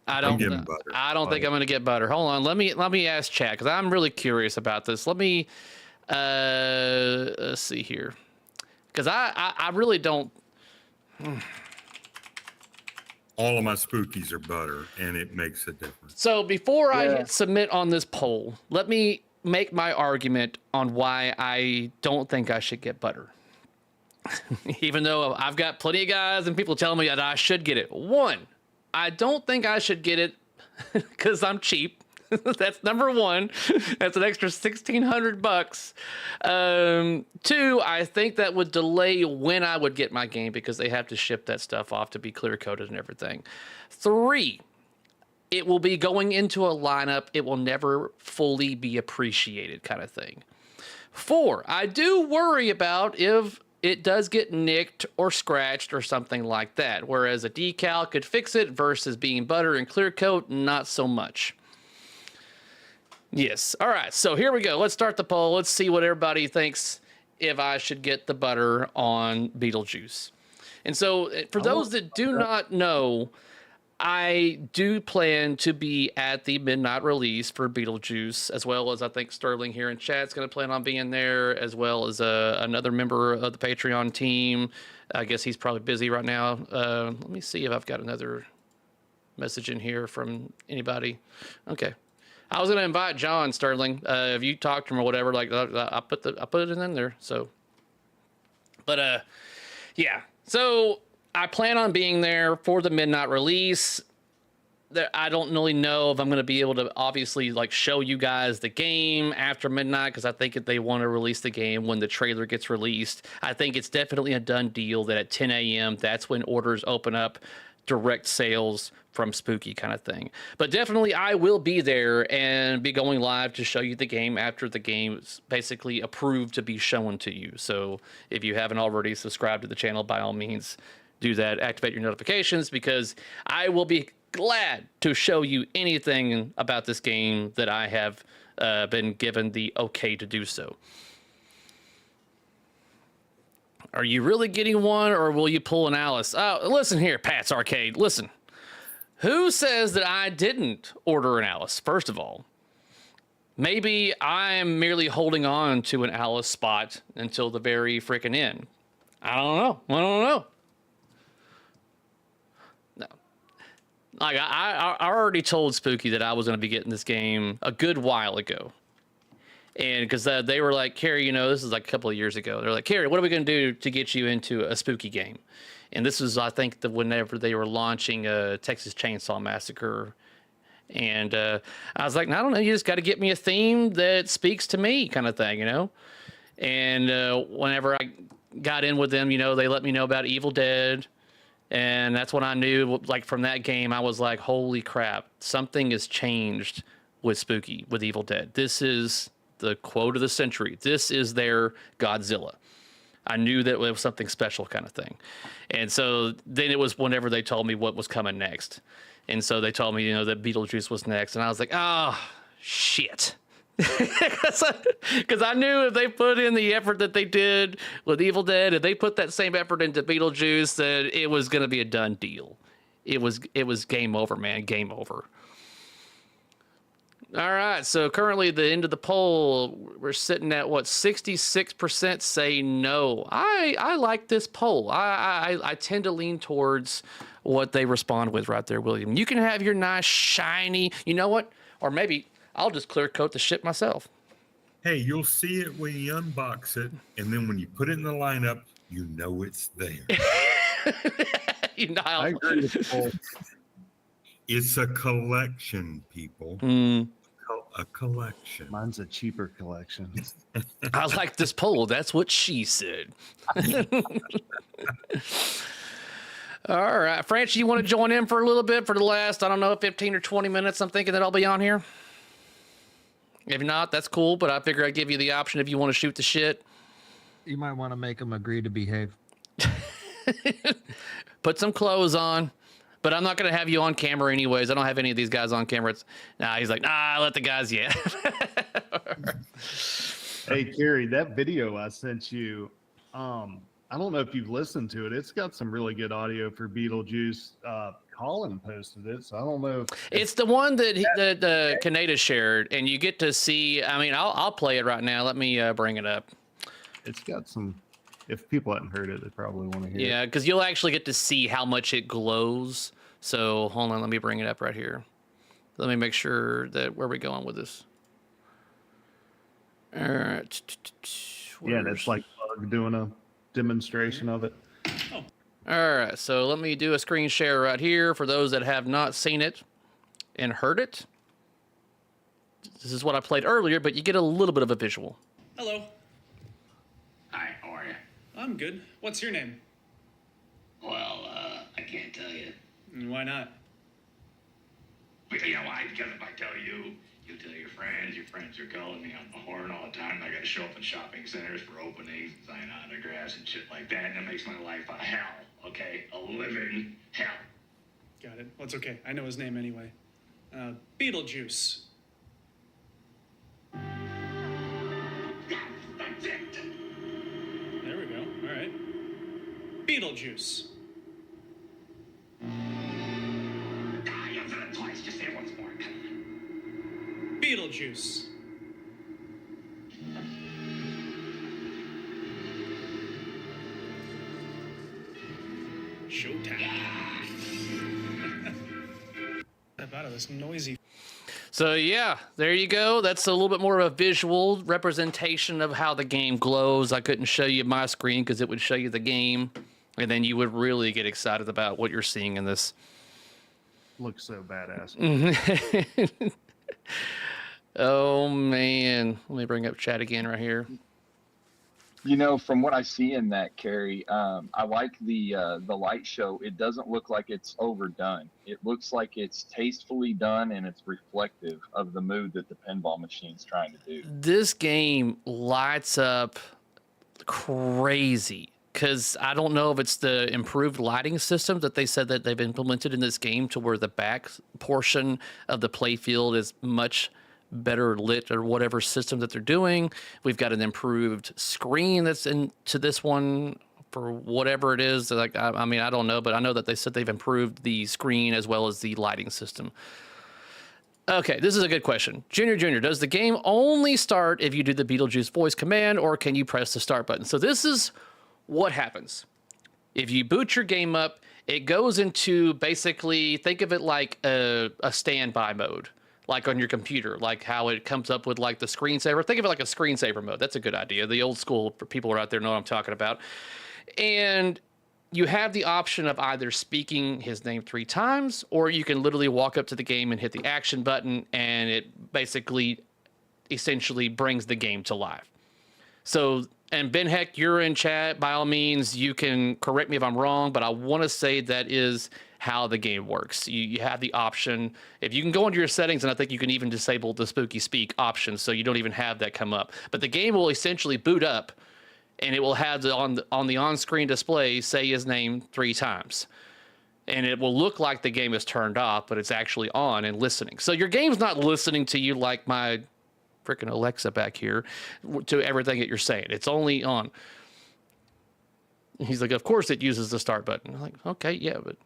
I'm getting butter. I don't think I'm going to get butter. Hold on. Let me ask Chad because I'm really curious about this. Let me let's see here because I really don't. All of my spookies are butter, and it makes a difference. So before I hit submit on this poll, let me make my argument on why I don't think I should get butter. Even though I've got plenty of guys and people telling me that I should get it. One, I don't think I should get it because I'm cheap. That's number one. That's an extra $1,600. Two, I think that would delay when I would get my game because they have to ship that stuff off to be clear coded and everything. Three, it will be going into a lineup. It will never fully be appreciated kind of thing. Four, I do worry about if it does get nicked or scratched or something like that. Whereas a decal could fix it versus being butter and clear coat, not so much. Yes. All right. So here we go. Let's start the poll. Let's see what everybody thinks if I should get the butter on Beetlejuice. And so for those that do not know, I do plan to be at the midnight release for Beetlejuice, as well as I think Sterling here in chat's going to plan on being there, as well as another member of the Patreon team. I guess he's probably busy right now. Let me see if I've got another message in here from anybody. Okay. I was gonna invite John Sterling. If you talk to him or whatever, like I put it in there. So, but yeah. So I plan on being there for the midnight release. I don't really know if I'm gonna be able to obviously like show you guys the game after midnight because I think if they want to release the game when the trailer gets released, I think it's definitely a done deal that at 10 a.m. that's when orders open up. Direct sales from Spooky kind of thing. But definitely I will be there and be going live to show you the game after the game is basically approved to be shown to you. So if you haven't already subscribed to the channel, by all means do that. Activate your notifications because I will be glad to show you anything about this game that I have been given the okay to do so. Are you really getting one, or will you pull an Alice? Oh, listen here, Pat's Arcade. Listen. Who says that I didn't order an Alice, first of all? Maybe I'm merely holding on to an Alice spot until the very freaking end. I don't know. No. Like, I already told Spooky that I was going to be getting this game a good while ago. And because they were like, Carrie, you know, this is like a couple of years ago. They're like, Carrie, what are we going to do to get you into a Spooky game? And this was, I think, whenever they were launching Texas Chainsaw Massacre. And I was like, I don't know, you just got to get me a theme that speaks to me kind of thing, you know? And whenever I got in with them, you know, they let me know about Evil Dead. And that's when I knew, like, from that game, I was like, holy crap, something has changed with Spooky, with Evil Dead. This is the quote of the century. This is their Godzilla. I knew that it was something special kind of thing. And so then it was whenever they told me what was coming next. And so they told me, you know, that Beetlejuice was next. And I was like, oh, shit. Because I knew if they put in the effort that they did with Evil Dead, if they put that same effort into Beetlejuice, that it was going to be a done deal. It was game over, man. Game over. All right, so currently the end of the poll, we're sitting at what, 66% say no. I like this poll. I tend to lean towards what they respond with right there, William. You can have your nice shiny, you know what? Or maybe I'll just clear coat the shit myself. Hey, you'll see it when you unbox it, and then when you put it in the lineup, you know it's there. You know, I agree with the poll. It's a collection, people. A collection. Mine's a cheaper collection. I like this poll. That's what she said. All right. Francie, you want to join in for a little bit for the last, I don't know, 15 or 20 minutes? I'm thinking that I'll be on here. If not, that's cool. But I figure I'd give you the option if you want to shoot the shit. You might want to make them agree to behave. Put some clothes on. But I'm not going to have you on camera anyways. I don't have any of these guys on camera. He's like, let the guys, yeah. Hey, Kerry, that video I sent you, I don't know if you've listened to it. It's got some really good audio for Beetlejuice. Colin posted it, so I don't know. It's the one that Kaneda shared, and you get to see. I mean, I'll play it right now. Let me bring it up. It's got some. If people hadn't heard it, they probably want to hear it. Yeah, because you'll actually get to see how much it glows. So hold on, let me bring it up right here. Let me make sure that where are we going with this. All right. Yeah, that's like doing a demonstration of it. All right, so let me do a screen share right here for those that have not seen it and heard it. This is what I played earlier, but you get a little bit of a visual. Hello. Hi, how are you? I'm good. What's your name? Well, I can't tell you. Why not? Well, you know why? Because if I tell you, you tell your friends are calling me on the horn all the time, and I gotta show up in shopping centers for openings, and sign autographs and shit like that, and it makes my life a hell, okay? A living hell. Got it. Well, it's okay. I know his name anyway. Beetlejuice. That's it. There we go. All right. Beetlejuice. You've done it twice. Just say it once more. Come on. Beetlejuice. Showtime. Step out of this noisy. So yeah, there you go. That's a little bit more of a visual representation of how the game glows. I couldn't show you my screen because it would show you the game, and then you would really get excited about what you're seeing in this. Looks so badass. Oh man, let me bring up chat again right here. You know, from what I see in that, Carrie, I like the light show. It doesn't look like it's overdone. It looks like it's tastefully done, and it's reflective of the mood that the pinball machine's trying to do. This game lights up crazy because I don't know if it's the improved lighting system that they said that they've implemented in this game to where the back portion of the playfield is much better lit or whatever system that they're doing. We've got an improved screen that's into this one for whatever it is. Like, I mean, I don't know, but I know that they said they've improved the screen as well as the lighting system. Okay, this is a good question. Junior, does the game only start if you do the Beetlejuice voice command, or can you press the start button? So this is what happens. If you boot your game up, it goes into basically, think of it like a standby mode, like on your computer, like how it comes up with like the screensaver. Think of it like a screensaver mode. That's a good idea. The old school people out there know what I'm talking about. And you have the option of either speaking his name 3 times, or you can literally walk up to the game and hit the action button, and it basically essentially brings the game to life. So, and Ben Heck, you're in chat. By all means, you can correct me if I'm wrong, but I want to say that is how the game works. You have the option. If you can go into your settings, and I think you can even disable the spooky speak option, so you don't even have that come up. But the game will essentially boot up, and it will have on the on-screen display say his name 3 times. And it will look like the game is turned off, but it's actually on and listening. So your game's not listening to you like my freaking Alexa back here to everything that you're saying. It's only on. He's like, of course it uses the start button. I'm like, okay, yeah, but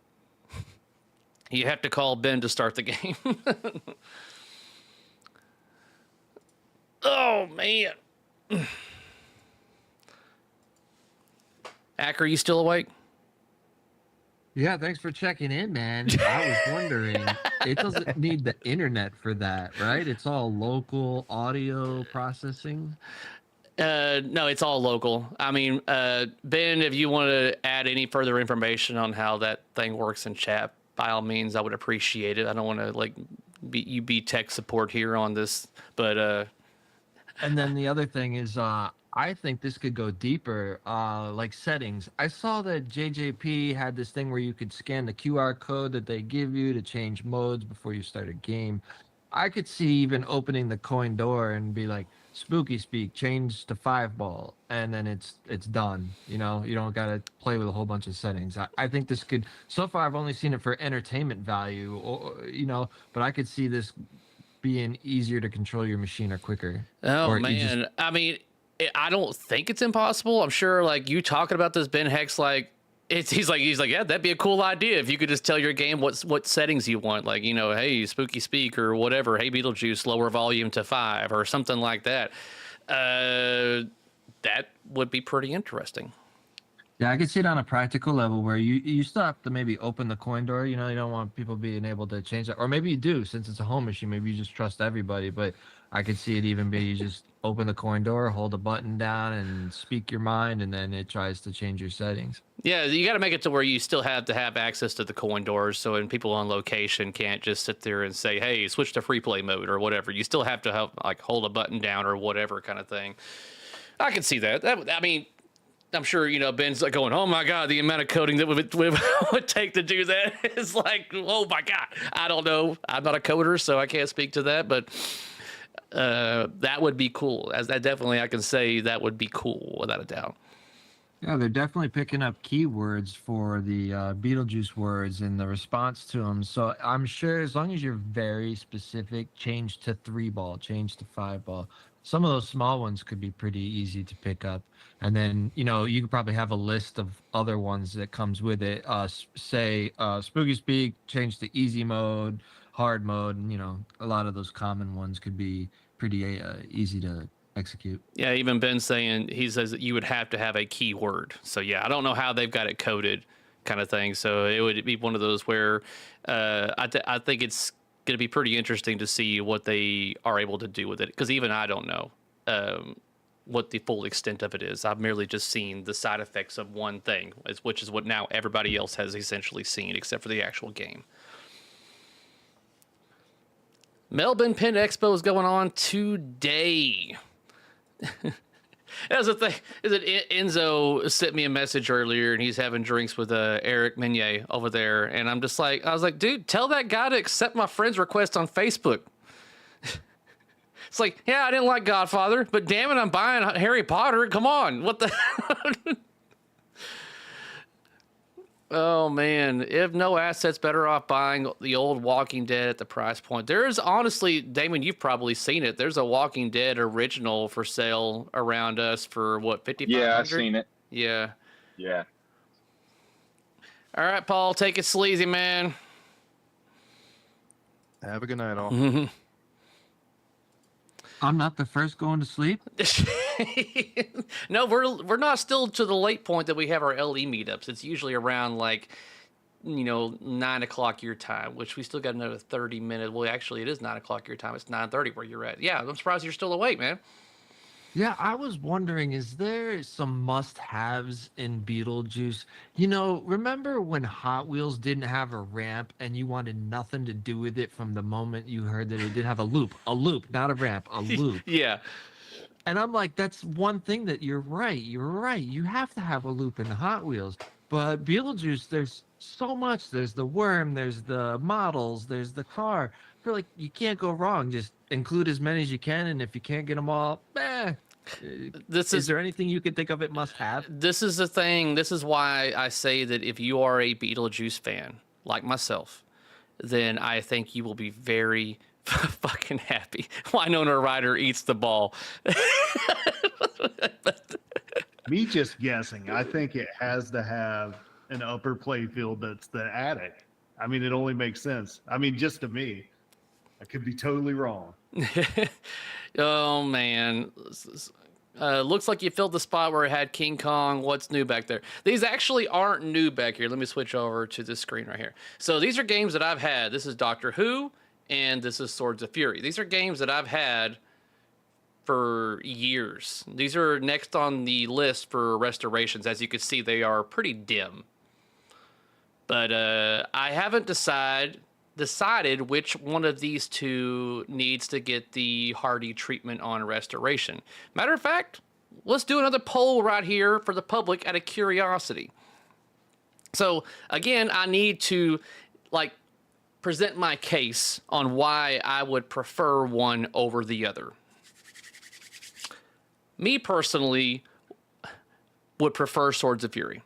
you have to call Ben to start the game. Oh, man. Acker, are you still awake? Yeah, thanks for checking in, man. I was wondering, it doesn't need the internet for that, right? It's all local audio processing. No, it's all local. I mean, Ben, if you want to add any further information on how that thing works in chat, by all means, I would appreciate it. I don't want to like be tech support here on this, but And then the other thing is, I think this could go deeper, like settings. I saw that JJP had this thing where you could scan the QR code that they give you to change modes before you start a game. I could see even opening the coin door and be like, spooky speak, change to 5 ball, and then it's done. You know, you don't gotta play with a whole bunch of settings. I think this could. So far, I've only seen it for entertainment value, or but I could see this being easier to control your machine or quicker. Oh Or you just man, I mean, I don't think it's impossible. I'm sure, like you talking about this, Ben Hex, like he's like, yeah, that'd be a cool idea if you could just tell your game what settings you want, like, you know, hey, spooky speak or whatever, hey, Beetlejuice, lower volume to 5 or something like that. That would be pretty interesting. Yeah, I could see it on a practical level where you still have to maybe open the coin door. You know, you don't want people being able to change that, or maybe you do since it's a home machine. Maybe you just trust everybody. But I could see it even be you just open the coin door, hold a button down, and speak your mind, and then it tries to change your settings. Yeah, you got to make it to where you still have to have access to the coin doors, so and people on location can't just sit there and say, "Hey, switch to free play mode" or whatever. You still have to have like hold a button down or whatever kind of thing. I can see that. I mean, I'm sure, you know, Ben's like going, oh my God, the amount of coding that would take to do that is like, oh my God. I don't know. I'm not a coder, so I can't speak to that, but that would be cool. As that definitely, I can say that would be cool without a doubt. Yeah, they're definitely picking up keywords for the Beetlejuice words and the response to them. So I'm sure as long as you're very specific, change to 3 ball, change to 5 ball. Some of those small ones could be pretty easy to pick up. And then, you know, you could probably have a list of other ones that comes with it. Say, Spooky Speak, change to easy mode, hard mode. And, you know, a lot of those common ones could be pretty easy to execute. Yeah, even Ben saying, he says that you would have to have a keyword. So yeah, I don't know how they've got it coded kind of thing. So it would be one of those where I think it's going to be pretty interesting to see what they are able to do with it. Because even I don't know what the full extent of it is. I've merely just seen the side effects of one thing, which is what now everybody else has essentially seen, except for the actual game. Melbourne Pin Expo is going on today. That's the thing. Is it Enzo sent me a message earlier, and he's having drinks with Eric Meunier over there, and I was like, dude, tell that guy to accept my friend's request on Facebook. It's like, yeah, I didn't like Godfather, but damn it, I'm buying Harry Potter. Come on, what the? Oh man, if no assets, better off buying the old Walking Dead at the price point. There's honestly, Damon, you've probably seen it. There's a Walking Dead original for sale around us for what, 5,500? Yeah, I've seen it. Yeah. Yeah. All right, Paul, take it sleazy, man. Have a good night, all. I'm not the first going to sleep. No, we're not still to the late point that we have our LE meetups. It's usually around like, 9 o'clock your time, which we still got another 30 minutes. Well, actually, it is 9 o'clock your time. It's 9:30 where you're at. Yeah, I'm surprised you're still awake, man. Yeah, I was wondering, is there some must-haves in Beetlejuice? You know, remember when Hot Wheels didn't have a ramp and you wanted nothing to do with it from the moment you heard that it did have a loop, not a ramp, a loop. Yeah. And I'm like, that's one thing that you're right. You have to have a loop in the Hot Wheels. But Beetlejuice, there's so much. There's the worm, there's the models, there's the car. I feel like you can't go wrong. Just include as many as you can, and if you can't get them all, is there anything you can think of it must have? This is the thing. This is why I say that if you are a Beetlejuice fan, like myself, then I think you will be very fucking happy. Winona Ryder eats the ball. Me just guessing. I think it has to have an upper playfield that's the attic. I mean, it only makes sense. I mean, just to me. I could be totally wrong. Oh, man. Looks like you filled the spot where it had King Kong. What's new back there? These actually aren't new back here. Let me switch over to this screen right here. So these are games that I've had. This is Doctor Who, and this is Swords of Fury. These are games that I've had for years. These are next on the list for restorations. As you can see, they are pretty dim. But I haven't decided which one of these two needs to get the Hardy treatment on restoration. Matter of fact, let's do another poll right here for the public out of curiosity. So again, I need to present my case on why I would prefer one over the other. Me personally would prefer Swords of Fury,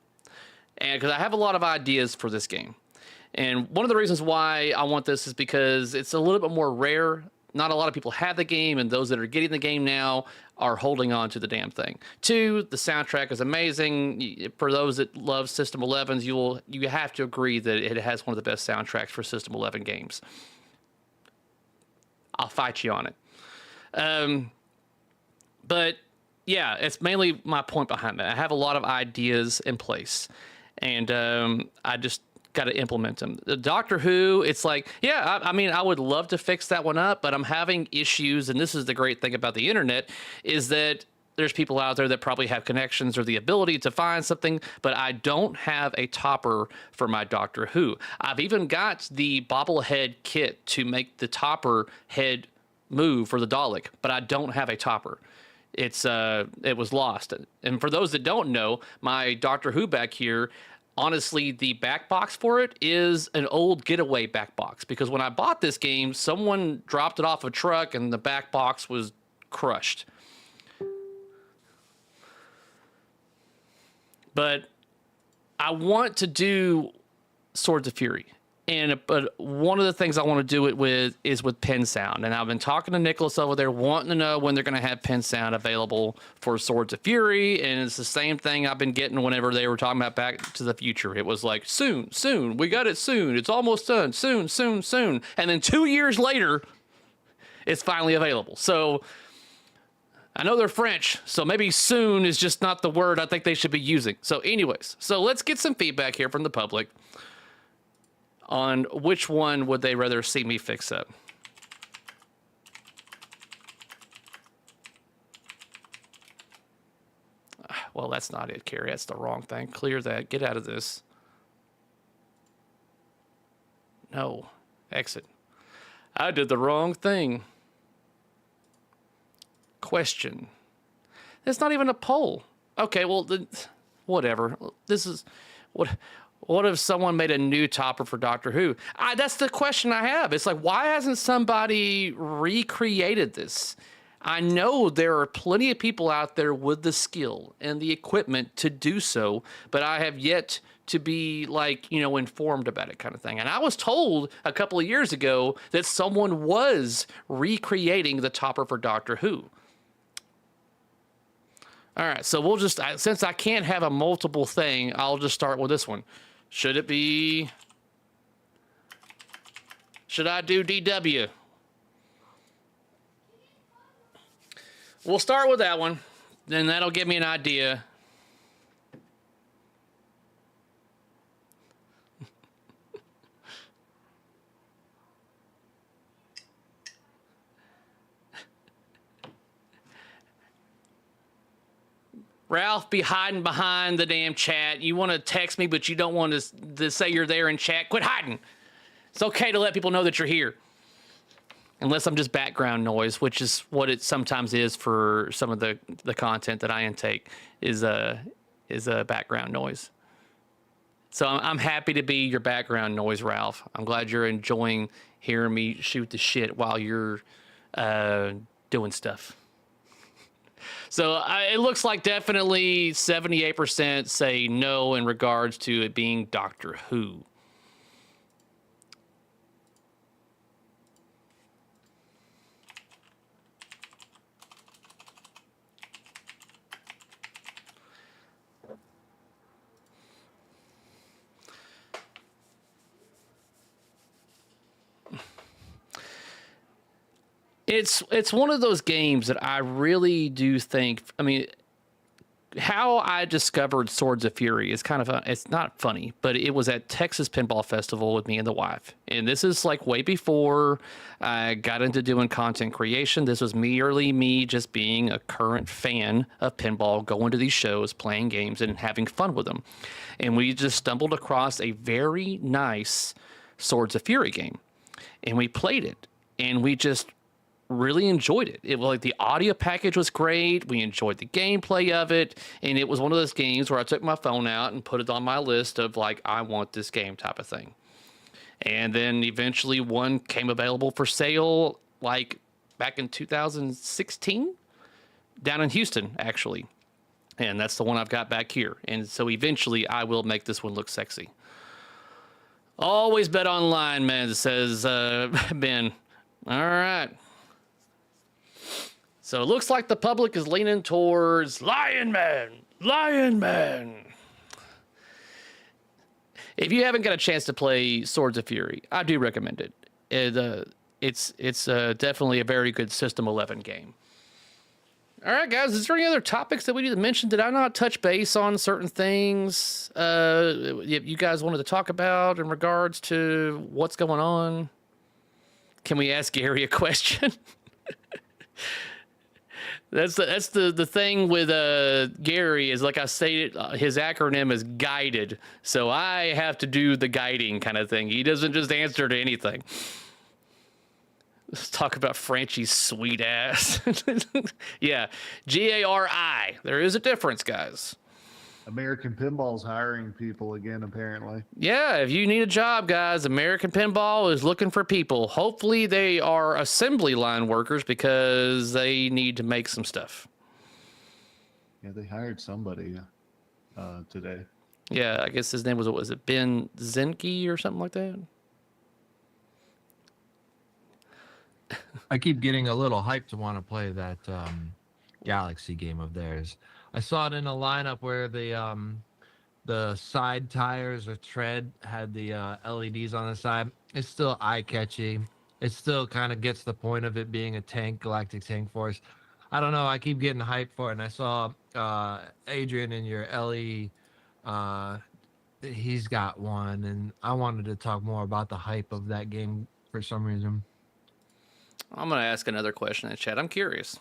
and because I have a lot of ideas for this game. And one of the reasons why I want this is because it's a little bit more rare. Not a lot of people have the game, and those that are getting the game now are holding on to the damn thing. 2, the soundtrack is amazing. For those that love System 11s, you have to agree that it has one of the best soundtracks for System 11 games. I'll fight you on it. But yeah, it's mainly my point behind that. I have a lot of ideas in place, and I just got to implement them. The Doctor Who, it's like, yeah, I mean, I would love to fix that one up, but I'm having issues, and this is the great thing about the internet, is that there's people out there that probably have connections or the ability to find something, but I don't have a topper for my Doctor Who. I've even got the bobblehead kit to make the topper head move for the Dalek, but I don't have a topper. It was lost. And for those that don't know, my Doctor Who back here, honestly, the back box for it is an old Getaway back box, because when I bought this game, someone dropped it off a truck and the back box was crushed. But I want to do Swords of Fury. But one of the things I want to do it with is with Pin Sound. And I've been talking to Nicholas over there, wanting to know when they're going to have Pin Sound available for Swords of Fury. And it's the same thing I've been getting whenever they were talking about Back to the Future. It was like, soon, soon, we got it soon. It's almost done. Soon, soon, soon. And then 2 years later, it's finally available. So I know they're French, so maybe soon is just not the word I think they should be using. So anyways, so let's get some feedback here from the public on which one would they rather see me fix up. Well, that's not it, Carrie. That's the wrong thing. Clear that. Get out of this. No. Exit. I did the wrong thing. Question. It's not even a poll. Okay, well, whatever. This is... What if someone made a new topper for Doctor Who? That's the question I have. It's like, why hasn't somebody recreated this? I know there are plenty of people out there with the skill and the equipment to do so, but I have yet to be, like, you know, informed about it, kind of thing. And I was told a couple of years ago that someone was recreating the topper for Doctor Who. All right, so we'll just, since I can't have a multiple thing, I'll just start with this one. Should it be... Should I do DW? We'll start with that one. Then that'll give me an idea. Ralph be hiding behind the damn chat. You want to text me, but you don't want to say you're there in chat. Quit hiding. It's okay to let people know that you're here. Unless I'm just background noise, which is what it sometimes is for some of the content that I intake, is a background noise. So I'm happy to be your background noise, Ralph. I'm glad you're enjoying hearing me shoot the shit while you're doing stuff. So it looks like definitely 78% say no in regards to it being Doctor Who. It's one of those games that I really do think, I mean, how I discovered Swords of Fury is kind of it's not funny, but it was at Texas Pinball Festival with me and the wife. And this is like way before I got into doing content creation. This was merely me just being a current fan of pinball, going to these shows, playing games, and having fun with them. And we just stumbled across a very nice Swords of Fury game. And we played it. And we just really enjoyed it. It was like the audio package was great. We enjoyed the gameplay of it. And it was one of those games where I took my phone out and put it on my list of like, I want this game type of thing. And then eventually one came available for sale like back in 2016 down in Houston, actually. And that's the one I've got back here. And so eventually I will make this one look sexy. Always bet online, man, says Ben. All right. So it looks like the public is leaning towards Lion Man. Lion Man. If you haven't got a chance to play Swords of Fury, I do recommend it. It's definitely a very good System 11 game. All right, guys, is there any other topics that we need to mention? Did I not touch base on certain things you guys wanted to talk about in regards to what's going on? Can we ask Gary a question? That's the thing with Gary is, like I stated, his acronym is guided. So I have to do the guiding kind of thing. He doesn't just answer to anything. Let's talk about Franchi's sweet ass. Yeah, Gari. There is a difference, guys. American Pinball's hiring people again, apparently. Yeah, if you need a job, guys, American Pinball is looking for people. Hopefully they are assembly line workers because they need to make some stuff. Yeah, they hired somebody today. Yeah, I guess his name was it Ben Zenke or something like that? I keep getting a little hyped to want to play that Galaxy game of theirs. I saw it in a lineup where the side tires or tread had the LEDs on the side. It's still eye-catchy. It still kind of gets the point of it being a tank, Galactic Tank Force. I don't know. I keep getting hyped for it. And I saw Adrian in your LE. He's got one. And I wanted to talk more about the hype of that game for some reason. I'm going to ask another question in the chat. I'm curious.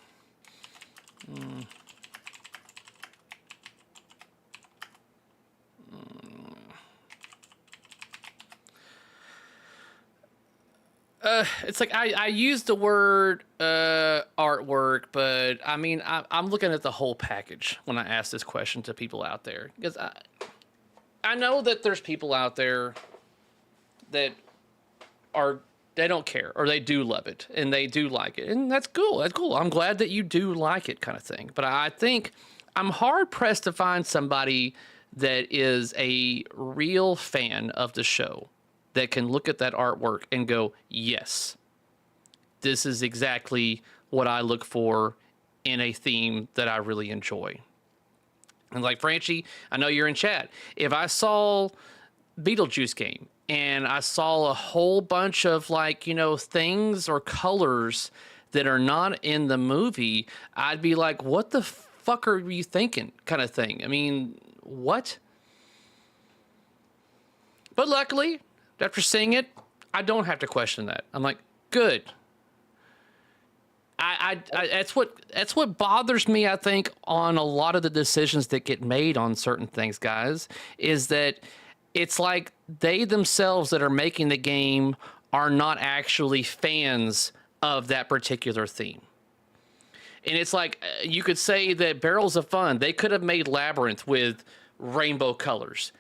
It's like I use the word artwork, but I mean, I'm looking at the whole package when I ask this question to people out there. Because I know that there's people out there that they don't care, or they do love it, and they do like it, and that's cool. That's cool. I'm glad that you do like it, kind of thing. But I think I'm hard pressed to find somebody that is a real fan of the show that can look at that artwork and go, yes, this is exactly what I look for in a theme that I really enjoy. And like Franchi, I know you're in chat. If I saw Beetlejuice game and I saw a whole bunch of things or colors that are not in the movie, I'd be like, what the fuck are you thinking, kind of thing. I mean, what? But luckily, after seeing it, I don't have to question that. I'm like, good. That's what bothers me, I think, on a lot of the decisions that get made on certain things, guys, is that it's like they themselves that are making the game are not actually fans of that particular theme. And it's like, you could say that Barrels of Fun, they could have made Labyrinth with rainbow colors,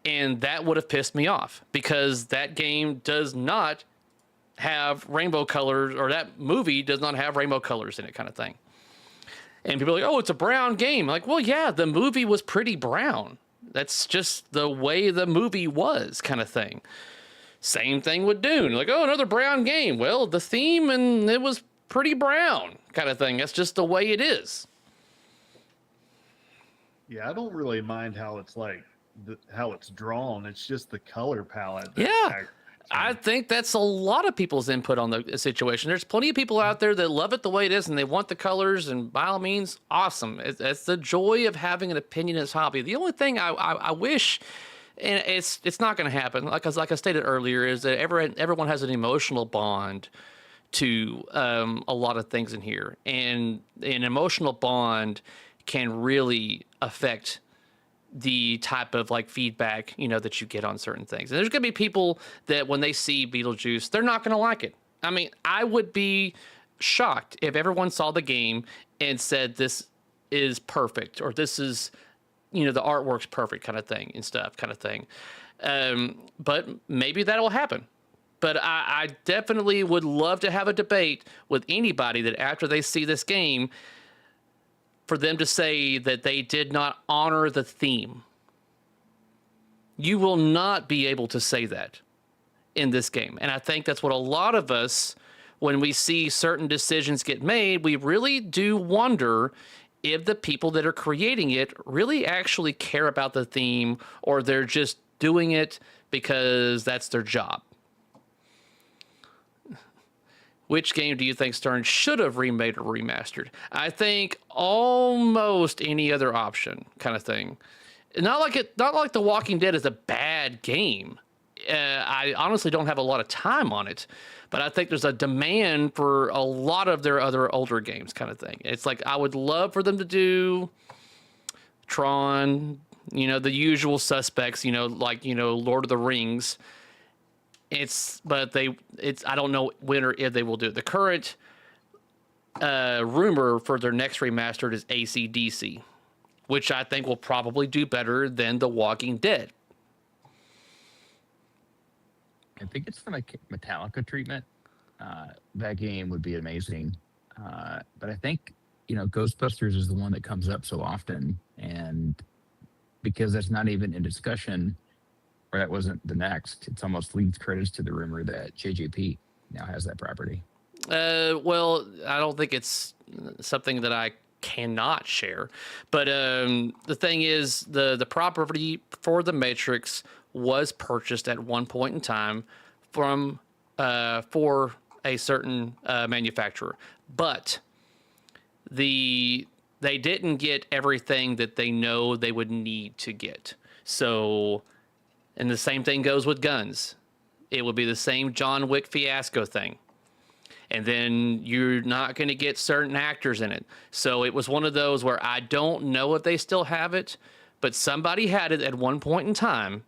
and that would have pissed me off because that game does not have rainbow colors, or that movie does not have rainbow colors in it, kind of thing. And people are like, oh, it's a brown game. I'm like, well, yeah, the movie was pretty brown. That's just the way the movie was, kind of thing. Same thing with Dune. Like, oh, another brown game. Well, the theme, and it was pretty brown, kind of thing. That's just the way it is. Yeah, I don't really mind how it's how it's drawn. It's just the color palette. Yeah. I think that's a lot of people's input on the situation. There's plenty of people out there that love it the way it is and they want the colors, and by all means, awesome. It's the joy of having an opinion in this hobby. The only thing I wish, and it's not going to happen, like I stated earlier, is that everyone has an emotional bond to a lot of things in here. And an emotional bond can really affect the type of feedback, that you get on certain things. And there's going to be people that when they see Beetlejuice, they're not going to like it. I mean, I would be shocked if everyone saw the game and said, this is perfect, or this is, the artwork's perfect kind of thing and stuff kind of thing. But maybe that'll happen. But I definitely would love to have a debate with anybody that after they see this game, for them to say that they did not honor the theme. You will not be able to say that in this game. And I think that's what a lot of us, when we see certain decisions get made, we really do wonder if the people that are creating it really actually care about the theme, or they're just doing it because that's their job. Which game do you think Stern should have remade or remastered? I think almost any other option, kind of thing. Not like The Walking Dead is a bad game. I honestly don't have a lot of time on it, but I think there's a demand for a lot of their other older games, kind of thing. It's like I would love for them to do Tron, the usual suspects, like Lord of the Rings. I don't know when or if they will do it. The current rumor for their next remastered is AC/DC, which I think will probably do better than The Walking Dead. I think it's the Metallica treatment. That game would be amazing. But I think, Ghostbusters is the one that comes up so often. And because that's not even in discussion, or that wasn't the next, it's almost leads credits to the rumor that JJP now has that property. Well, I don't think it's something that I cannot share. But the thing is, the property for The Matrix was purchased at one point in time from for a certain manufacturer, but they didn't get everything that they know they would need to get. So, and the same thing goes with guns. It would be the same John Wick fiasco thing. And then you're not going to get certain actors in it. So it was one of those where I don't know if they still have it, but somebody had it at one point in time.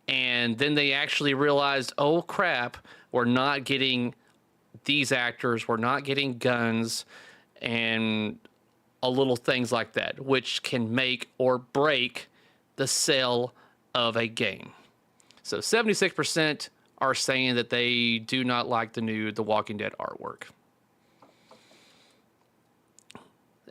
And then they actually realized, oh crap, we're not getting these actors, we're not getting guns, and a little things like that, which can make or break the sale of a game. So 76% are saying that they do not like The Walking Dead artwork.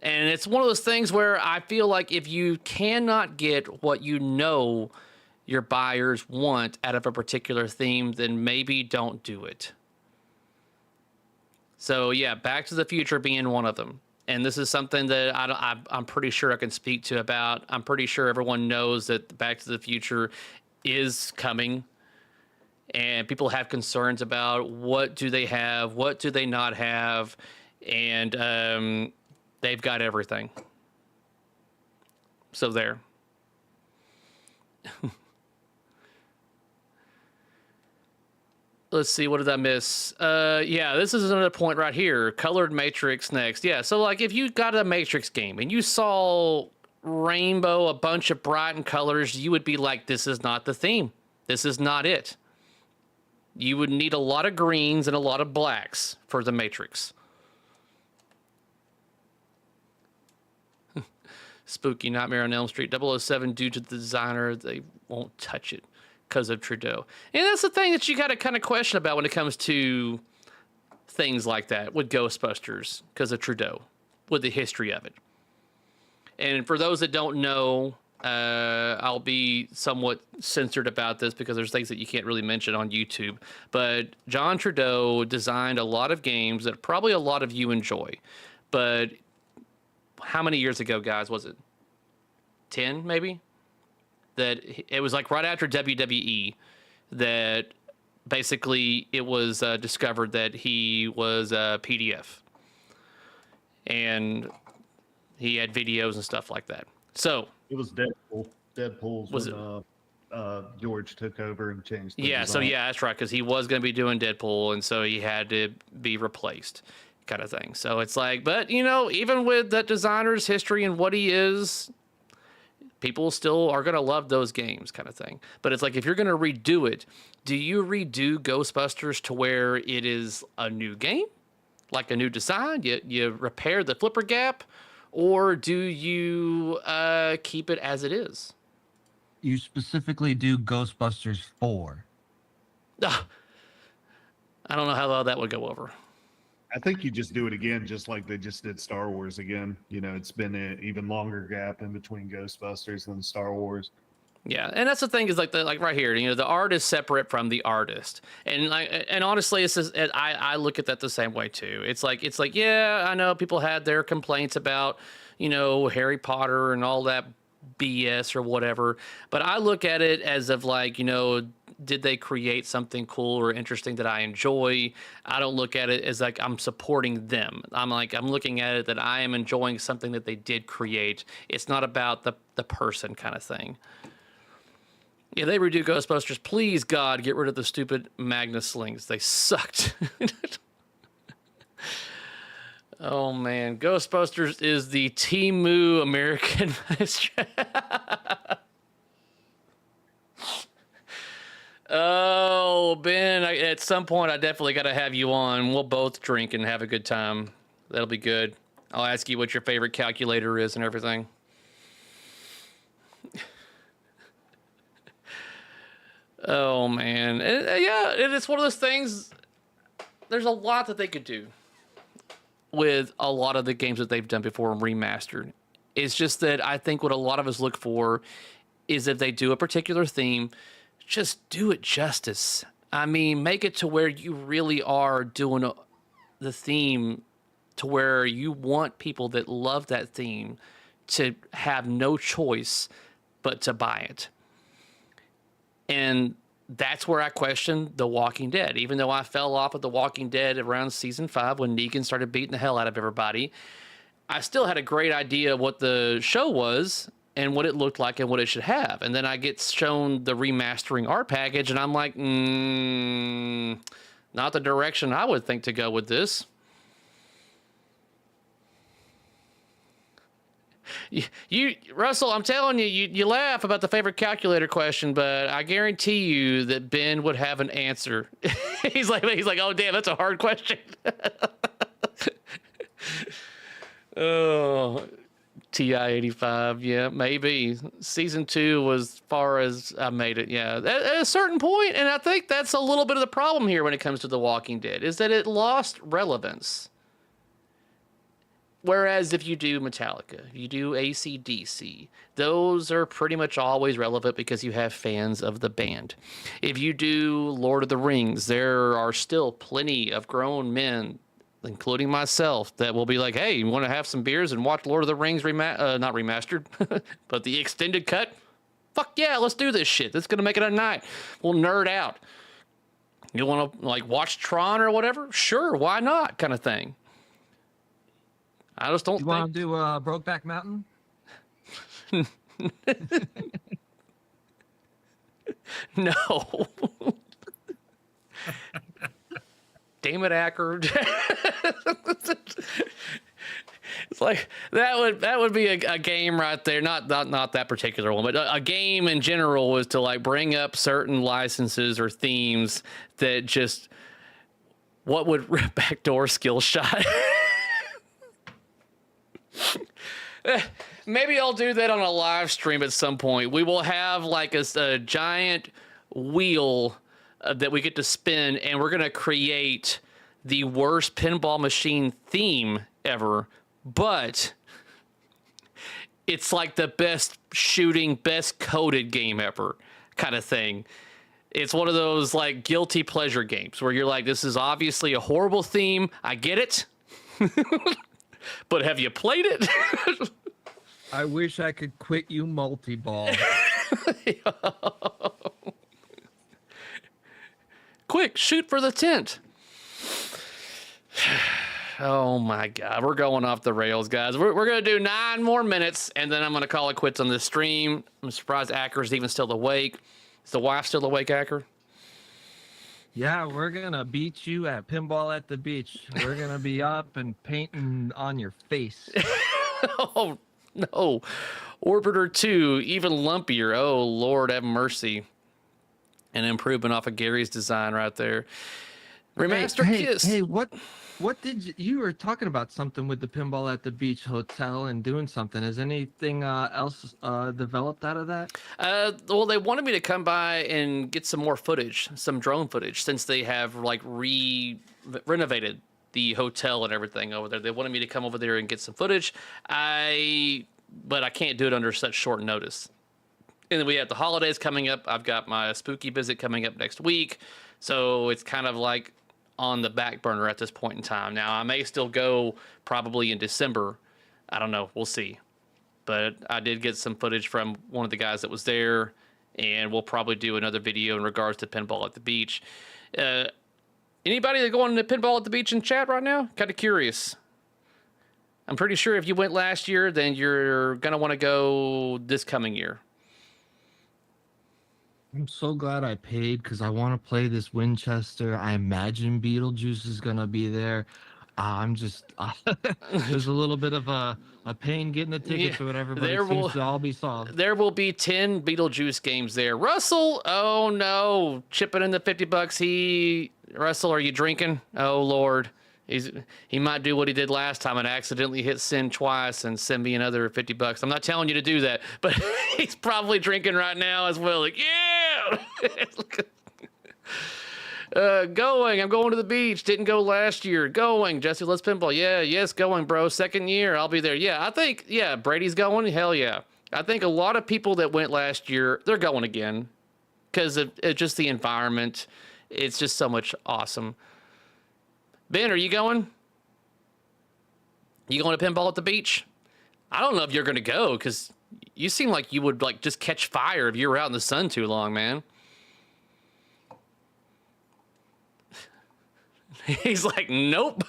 And it's one of those things where I feel like if you cannot get what your buyers want out of a particular theme, then maybe don't do it. So yeah, Back to the Future being one of them. And this is something that I'm pretty sure I can speak to about. I'm pretty sure everyone knows that Back to the Future is coming. And people have concerns about what do they have, what do they not have. And they've got everything. So there. Let's see, what did I miss? Yeah, this is another point right here. Colored Matrix next. Yeah, so like if you got a Matrix game and you saw rainbow, a bunch of bright colors, you would be like, this is not the theme. This is not it. You would need a lot of greens and a lot of blacks for the Matrix. Spooky Nightmare on Elm Street 007, due to the designer, they won't touch it because of Trudeau. And that's the thing that you got to kind of question about when it comes to things like that with Ghostbusters, because of Trudeau, with the history of it. And for those that don't know, I'll be somewhat censored about this because there's things that you can't really mention on YouTube. But John Trudeau designed a lot of games that probably a lot of you enjoy. But how many years ago, guys, was it? 10, maybe? That it was like right after WWE that basically it was discovered that he was a PDF. And he had videos and stuff like that. So it was Deadpool. Deadpool's was when George took over and changed the yeah, design. so yeah, that's right, because he was going to be doing Deadpool, and so he had to be replaced, kind of thing. So it's like, but even with that designer's history and what he is, people still are going to love those games, kind of thing. But it's like, if you're going to redo it, do you redo Ghostbusters to where it is a new game, like a new design? You repair the flipper gap, or do you keep it as it is? You specifically do Ghostbusters 4. I don't know how well that would go over. I think you just do it again, just like they just did Star Wars again. It's been an even longer gap in between Ghostbusters than Star Wars. Yeah, and that's the thing is like right here, the art is separate from the artist, and honestly, it's just, I look at that the same way too. It's like yeah, I know people had their complaints about Harry Potter and all that BS or whatever, but I look at it as of like did they create something cool or interesting that I enjoy? I don't look at it as like I'm supporting them. I'm looking at it that I am enjoying something that they did create. It's not about the person kind of thing. Yeah, they redo Ghostbusters. Please, God, get rid of the stupid Magnus slings. They sucked. Oh, man. Ghostbusters is the Temu American. Oh, Ben, at some point, I definitely got to have you on. We'll both drink and have a good time. That'll be good. I'll ask you what your favorite calculator is and everything. Oh, man. Yeah, it's one of those things. There's a lot that they could do with a lot of the games that they've done before and remastered. It's just that I think what a lot of us look for is if they do a particular theme, just do it justice. I mean, make it to where you really are doing the theme to where you want people that love that theme to have no choice but to buy it. And that's where I question The Walking Dead. Even though I fell off of The Walking Dead around season 5 when Negan started beating the hell out of everybody, I still had a great idea of what the show was and what it looked like and what it should have. And then I get shown the remastering art package, and I'm like, not the direction I would think to go with this. You Russell, I'm telling you, you laugh about the favorite calculator question, but I guarantee you that Ben would have an answer. he's like, oh damn, that's a hard question. Oh, TI-85, yeah, maybe. Season 2 was as far as I made it, yeah. At a certain point, and I think that's a little bit of the problem here when it comes to The Walking Dead, is that it lost relevance. Whereas if you do Metallica, you do AC/DC, those are pretty much always relevant because you have fans of the band. If you do Lord of the Rings, there are still plenty of grown men, including myself, that will be like, hey, you want to have some beers and watch Lord of the Rings not remastered, but the extended cut? Fuck yeah, let's do this shit. That's going to make it a night. We'll nerd out. You want to like watch Tron or whatever? Sure, why not? Kind of thing. I just don't think... You want to do Brokeback Mountain? No. Damn it, Acker. It's like that would be a game right there. Not that particular one, but a game in general was to like bring up certain licenses or themes that just what would backdoor skill shot. Maybe I'll do that on a live stream at some point. We will have like a giant wheel that we get to spin, and we're going to create the worst pinball machine theme ever, but it's like the best shooting, best coded game ever kind of thing. It's one of those like guilty pleasure games where you're like, this is obviously a horrible theme. I get it. But have you played it? I wish I could quit you multi-ball. Quick, shoot for the tent. Oh my God, we're going off the rails, guys. We're going to do 9 more minutes, and then I'm going to call it quits on this stream. I'm surprised Acker's even still awake. Is the wife still awake, Acker? Yeah, we're going to beat you at Pinball at the Beach. We're going to be up and painting on your face. Oh, no. Orbiter 2, even lumpier. Oh, Lord have mercy. An improvement off of Gary's design right there. Remaster Kiss. Hey, what What did you were talking about something with the Pinball at the Beach Hotel and doing something? Has anything else developed out of that? Well, they wanted me to come by and get some more footage, some drone footage, since they have like renovated the hotel and everything over there. They wanted me to come over there and get some footage. But I can't do it under such short notice. And then we have the holidays coming up. I've got my spooky visit coming up next week. So it's kind of like on the back burner at this point in time. Now, I may still go probably in December. I don't know. We'll see. But I did get some footage from one of the guys that was there, and we'll probably do another video in regards to Pinball at the Beach. Anybody that going to Pinball at the Beach in chat right now? Kind of curious. I'm pretty sure if you went last year, then you're going to want to go this coming year. I'm so glad I paid because I want to play this Winchester. I imagine Beetlejuice is going to be there. I'm just, there's a little bit of a pain getting the tickets or whatever, but it seems to all be solved. There will be 10 Beetlejuice games there. Russell, oh no, chipping in the $50. Russell, are you drinking? Oh Lord. He might do what he did last time and accidentally hit send twice and send me another $50. I'm not telling you to do that, but he's probably drinking right now as well. Like, yeah! Going. I'm going to the beach. Didn't go last year. Going. Jesse, let's pinball. Yeah, yes, going, bro. Second year. I'll be there. Yeah, I think, yeah, Brady's going. Hell yeah. I think a lot of people that went last year, they're going again because of just the environment. It's just so much awesome. Ben, are you going? You going to pinball at the beach? I don't know if you're going to go because you seem like you would like just catch fire if you were out in the sun too long, man. He's like, nope.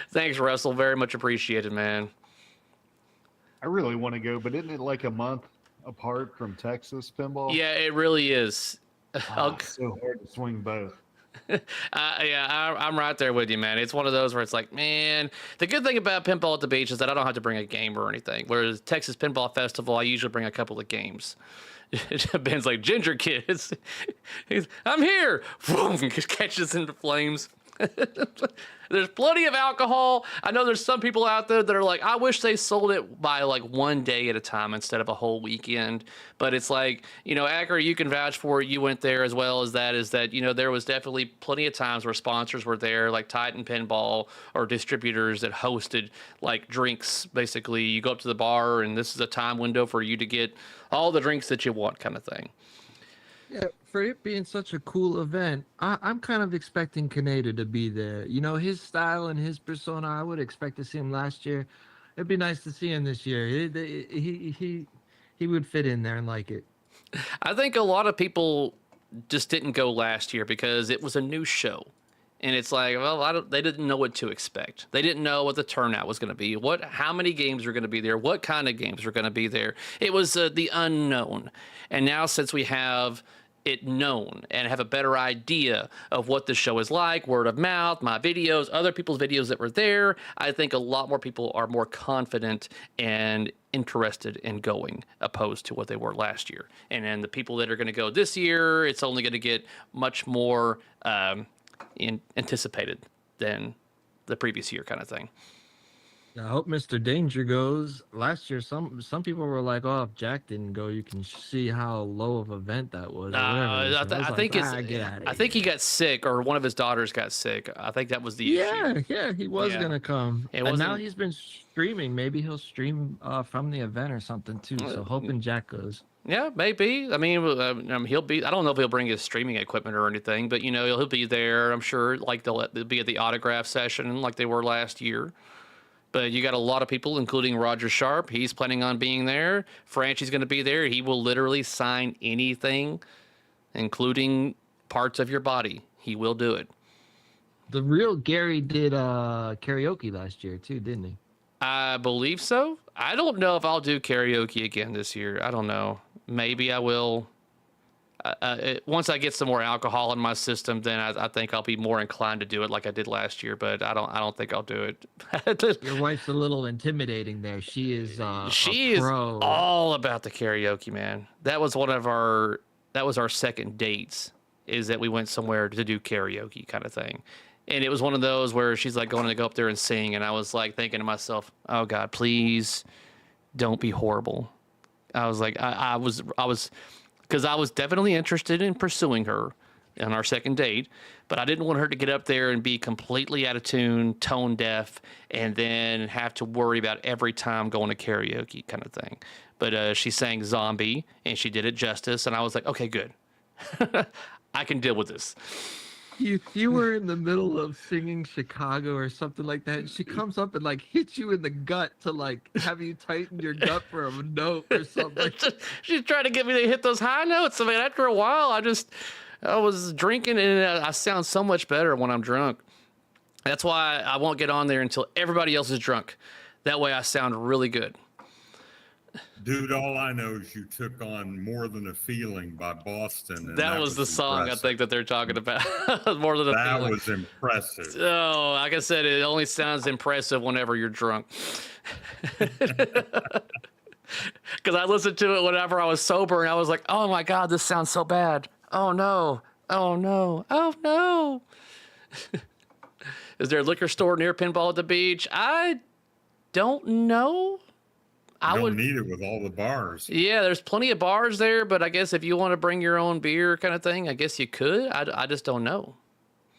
Thanks, Russell. Very much appreciated, man. I really want to go, but isn't it like a month apart from Texas pinball? Yeah, it really is. It's so hard to swing both. Yeah, I'm right there with you, man. It's one of those where it's like, man, the good thing about Pinball at the Beach is that I don't have to bring a game or anything. Whereas Texas Pinball Festival, I usually bring a couple of games. Ben's like, Ginger Kids. I'm here. Boom, just catches into flames. There's plenty of alcohol. I know there's some people out there that are like, I wish they sold it by like one day at a time instead of a whole weekend. But it's like, you know, Acker, you can vouch for it. You went there as well as that, is that, you know, there was definitely plenty of times where sponsors were there, like Titan Pinball or distributors that hosted like drinks. Basically, you go up to the bar and this is a time window for you to get all the drinks that you want, kind of thing. Yeah, for it being such a cool event, I'm kind of expecting Kaneda to be there. You know, his style and his persona, I would expect to see him last year. It'd be nice to see him this year. He would fit in there and like it. I think a lot of people just didn't go last year because it was a new show. And it's like, well, they didn't know what to expect. They didn't know what the turnout was going to be, how many games were going to be there, what kind of games were going to be there. It was the unknown. And now since we have it known and have a better idea of what the show is like, word of mouth, my videos, other people's videos that were there, I think a lot more people are more confident and interested in going opposed to what they were last year. And then the people that are going to go this year, it's only going to get much more anticipated than the previous year, kind of thing. I hope Mr. Danger goes. Last year, some people were like, "Oh, if Jack didn't go, you can see how low of an event that was." I think he got sick, or one of his daughters got sick. I think that was the issue. Yeah, he was gonna come, and now he's been streaming. Maybe he'll stream from the event or something too. So hoping Jack goes. Yeah, maybe. I mean, he'll be. I don't know if he'll bring his streaming equipment or anything, but you know, he'll be there. I'm sure. Like they'll be at the autograph session, like they were last year. But you got a lot of people, including Roger Sharp. He's planning on being there. Franchi's going to be there. He will literally sign anything, including parts of your body. He will do it. The real Gary did karaoke last year too, didn't he? I believe so. I don't know if I'll do karaoke again this year. I don't know. Maybe I will. Once I get some more alcohol in my system, then I think I'll be more inclined to do it like I did last year. But I don't think I'll do it. Your wife's a little intimidating there. She is. She is all about the karaoke, man. That was our second dates is that we went somewhere to do karaoke kind of thing. And it was one of those where she's like going to go up there and sing. And I was like thinking to myself, oh God, please don't be horrible. I was like, because I was definitely interested in pursuing her on our second date, but I didn't want her to get up there and be completely out of tune, tone deaf, and then have to worry about every time going to karaoke kind of thing. But she sang Zombie, and she did it justice, and I was like, okay, good. I can deal with this. You were in the middle of singing Chicago or something like that, and she comes up and like hits you in the gut to like have you tighten your gut for a note or something. She's trying to get me to hit those high notes. I mean, after a while, I was drinking, and I sound so much better when I'm drunk. That's why I won't get on there until everybody else is drunk. That way I sound really good. Dude, all I know is you took on More Than a Feeling by Boston. And that was the song impressive. I think that they're talking about. More Than a Feeling. That was impressive. Oh, like I said, it only sounds impressive whenever you're drunk. Because I listened to it whenever I was sober, and I was like, oh my God, this sounds so bad. Oh no. Oh no. Oh no. Is there a liquor store near Pinball at the Beach? I don't know. I would need it with all the bars. Yeah, there's plenty of bars there, but I guess if you want to bring your own beer kind of thing, I guess you could. I just don't know.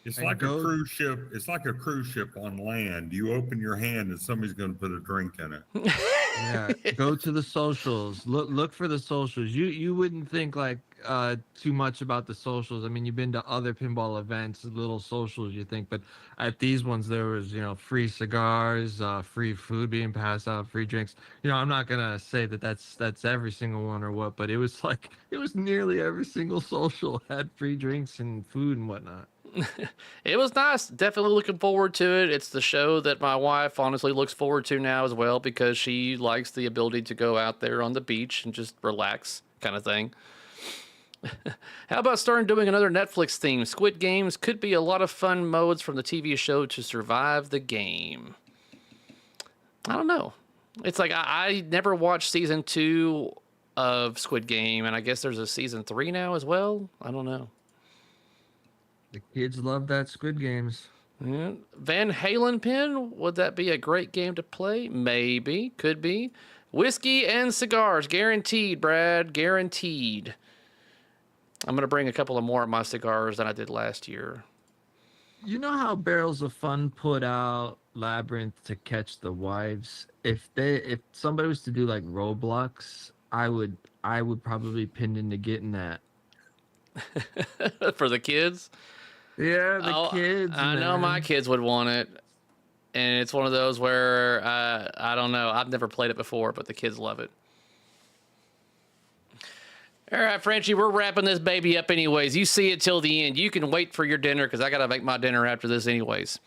It's like a cruise ship. It's like a cruise ship on land. You open your hand and somebody's going to put a drink in it. Yeah, go to the socials. Look for the socials. You wouldn't think like too much about the socials. I mean, you've been to other pinball events, little socials you think, but at these ones there was, free cigars, free food being passed out, free drinks. I'm not gonna say that that's every single one or what, but it was nearly every single social had free drinks and food and whatnot. It was nice. Definitely looking forward to it. It's the show that my wife honestly looks forward to now as well, because she likes the ability to go out there on the beach and just relax kind of thing. How about starting doing another Netflix theme? Squid Games could be a lot of fun modes from the TV show to survive the game. I don't know. It's like I never watched season 2 of Squid Game, and I guess there's a season 3 now as well. I don't know. The kids love that Squid Games. Yeah. Van Halen pin, would that be a great game to play? Maybe, could be. Whiskey and cigars, guaranteed, Brad, guaranteed. I'm going to bring a couple of more of my cigars than I did last year. You know how Barrels of Fun put out Labyrinth to catch the wives? If somebody was to do like Roblox, I would probably pin into getting that. For the kids? Yeah, the kids. I know my kids would want it. And it's one of those where, I don't know. I've never played it before, but the kids love it. All right, Frenchie, we're wrapping this baby up anyways. You see it till the end. You can wait for your dinner because I got to make my dinner after this anyways.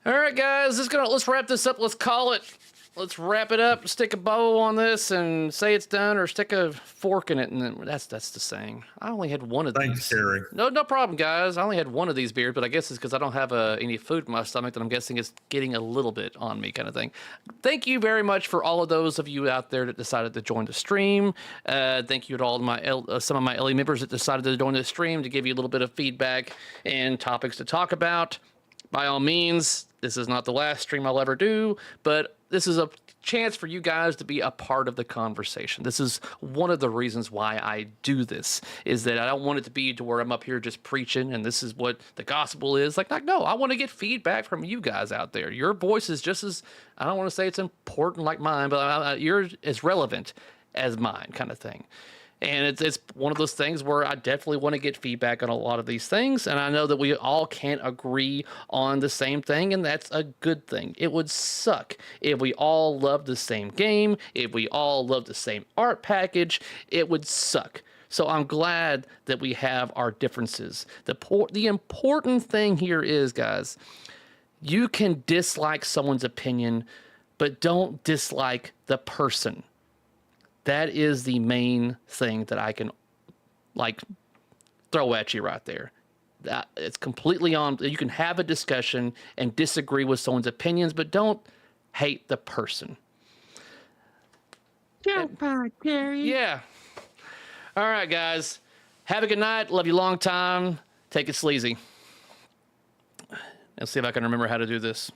All right, guys, let's wrap this up. Let's call it. Let's wrap it up, stick a bow on this and say it's done, or stick a fork in it. And then that's the saying. I only had one of these. Thanks, Terry. No problem, guys. I only had one of these beers, but I guess it's because I don't have any food in my stomach that I'm guessing is getting a little bit on me kind of thing. Thank you very much for all of those of you out there that decided to join the stream. Thank you to all of some of my LE members that decided to join the stream to give you a little bit of feedback and topics to talk about. By all means, this is not the last stream I'll ever do, but this is a chance for you guys to be a part of the conversation. This is one of the reasons why I do this, is that I don't want it to be to where I'm up here just preaching and this is what the gospel is. Like no, I want to get feedback from you guys out there. Your voice is just as, I don't want to say it's important like mine, but you're as relevant as mine kind of thing. And it's one of those things where I definitely want to get feedback on a lot of these things. And I know that we all can't agree on the same thing, and that's a good thing. It would suck if we all loved the same game, if we all loved the same art package. It would suck. So I'm glad that we have our differences. The important thing here is, guys, you can dislike someone's opinion, but don't dislike the person. That is the main thing that I can throw at you right there. That it's completely on. You can have a discussion and disagree with someone's opinions, but don't hate the person. Terry. Yeah. All right, guys. Have a good night. Love you long time. Take it sleazy. Let's see if I can remember how to do this.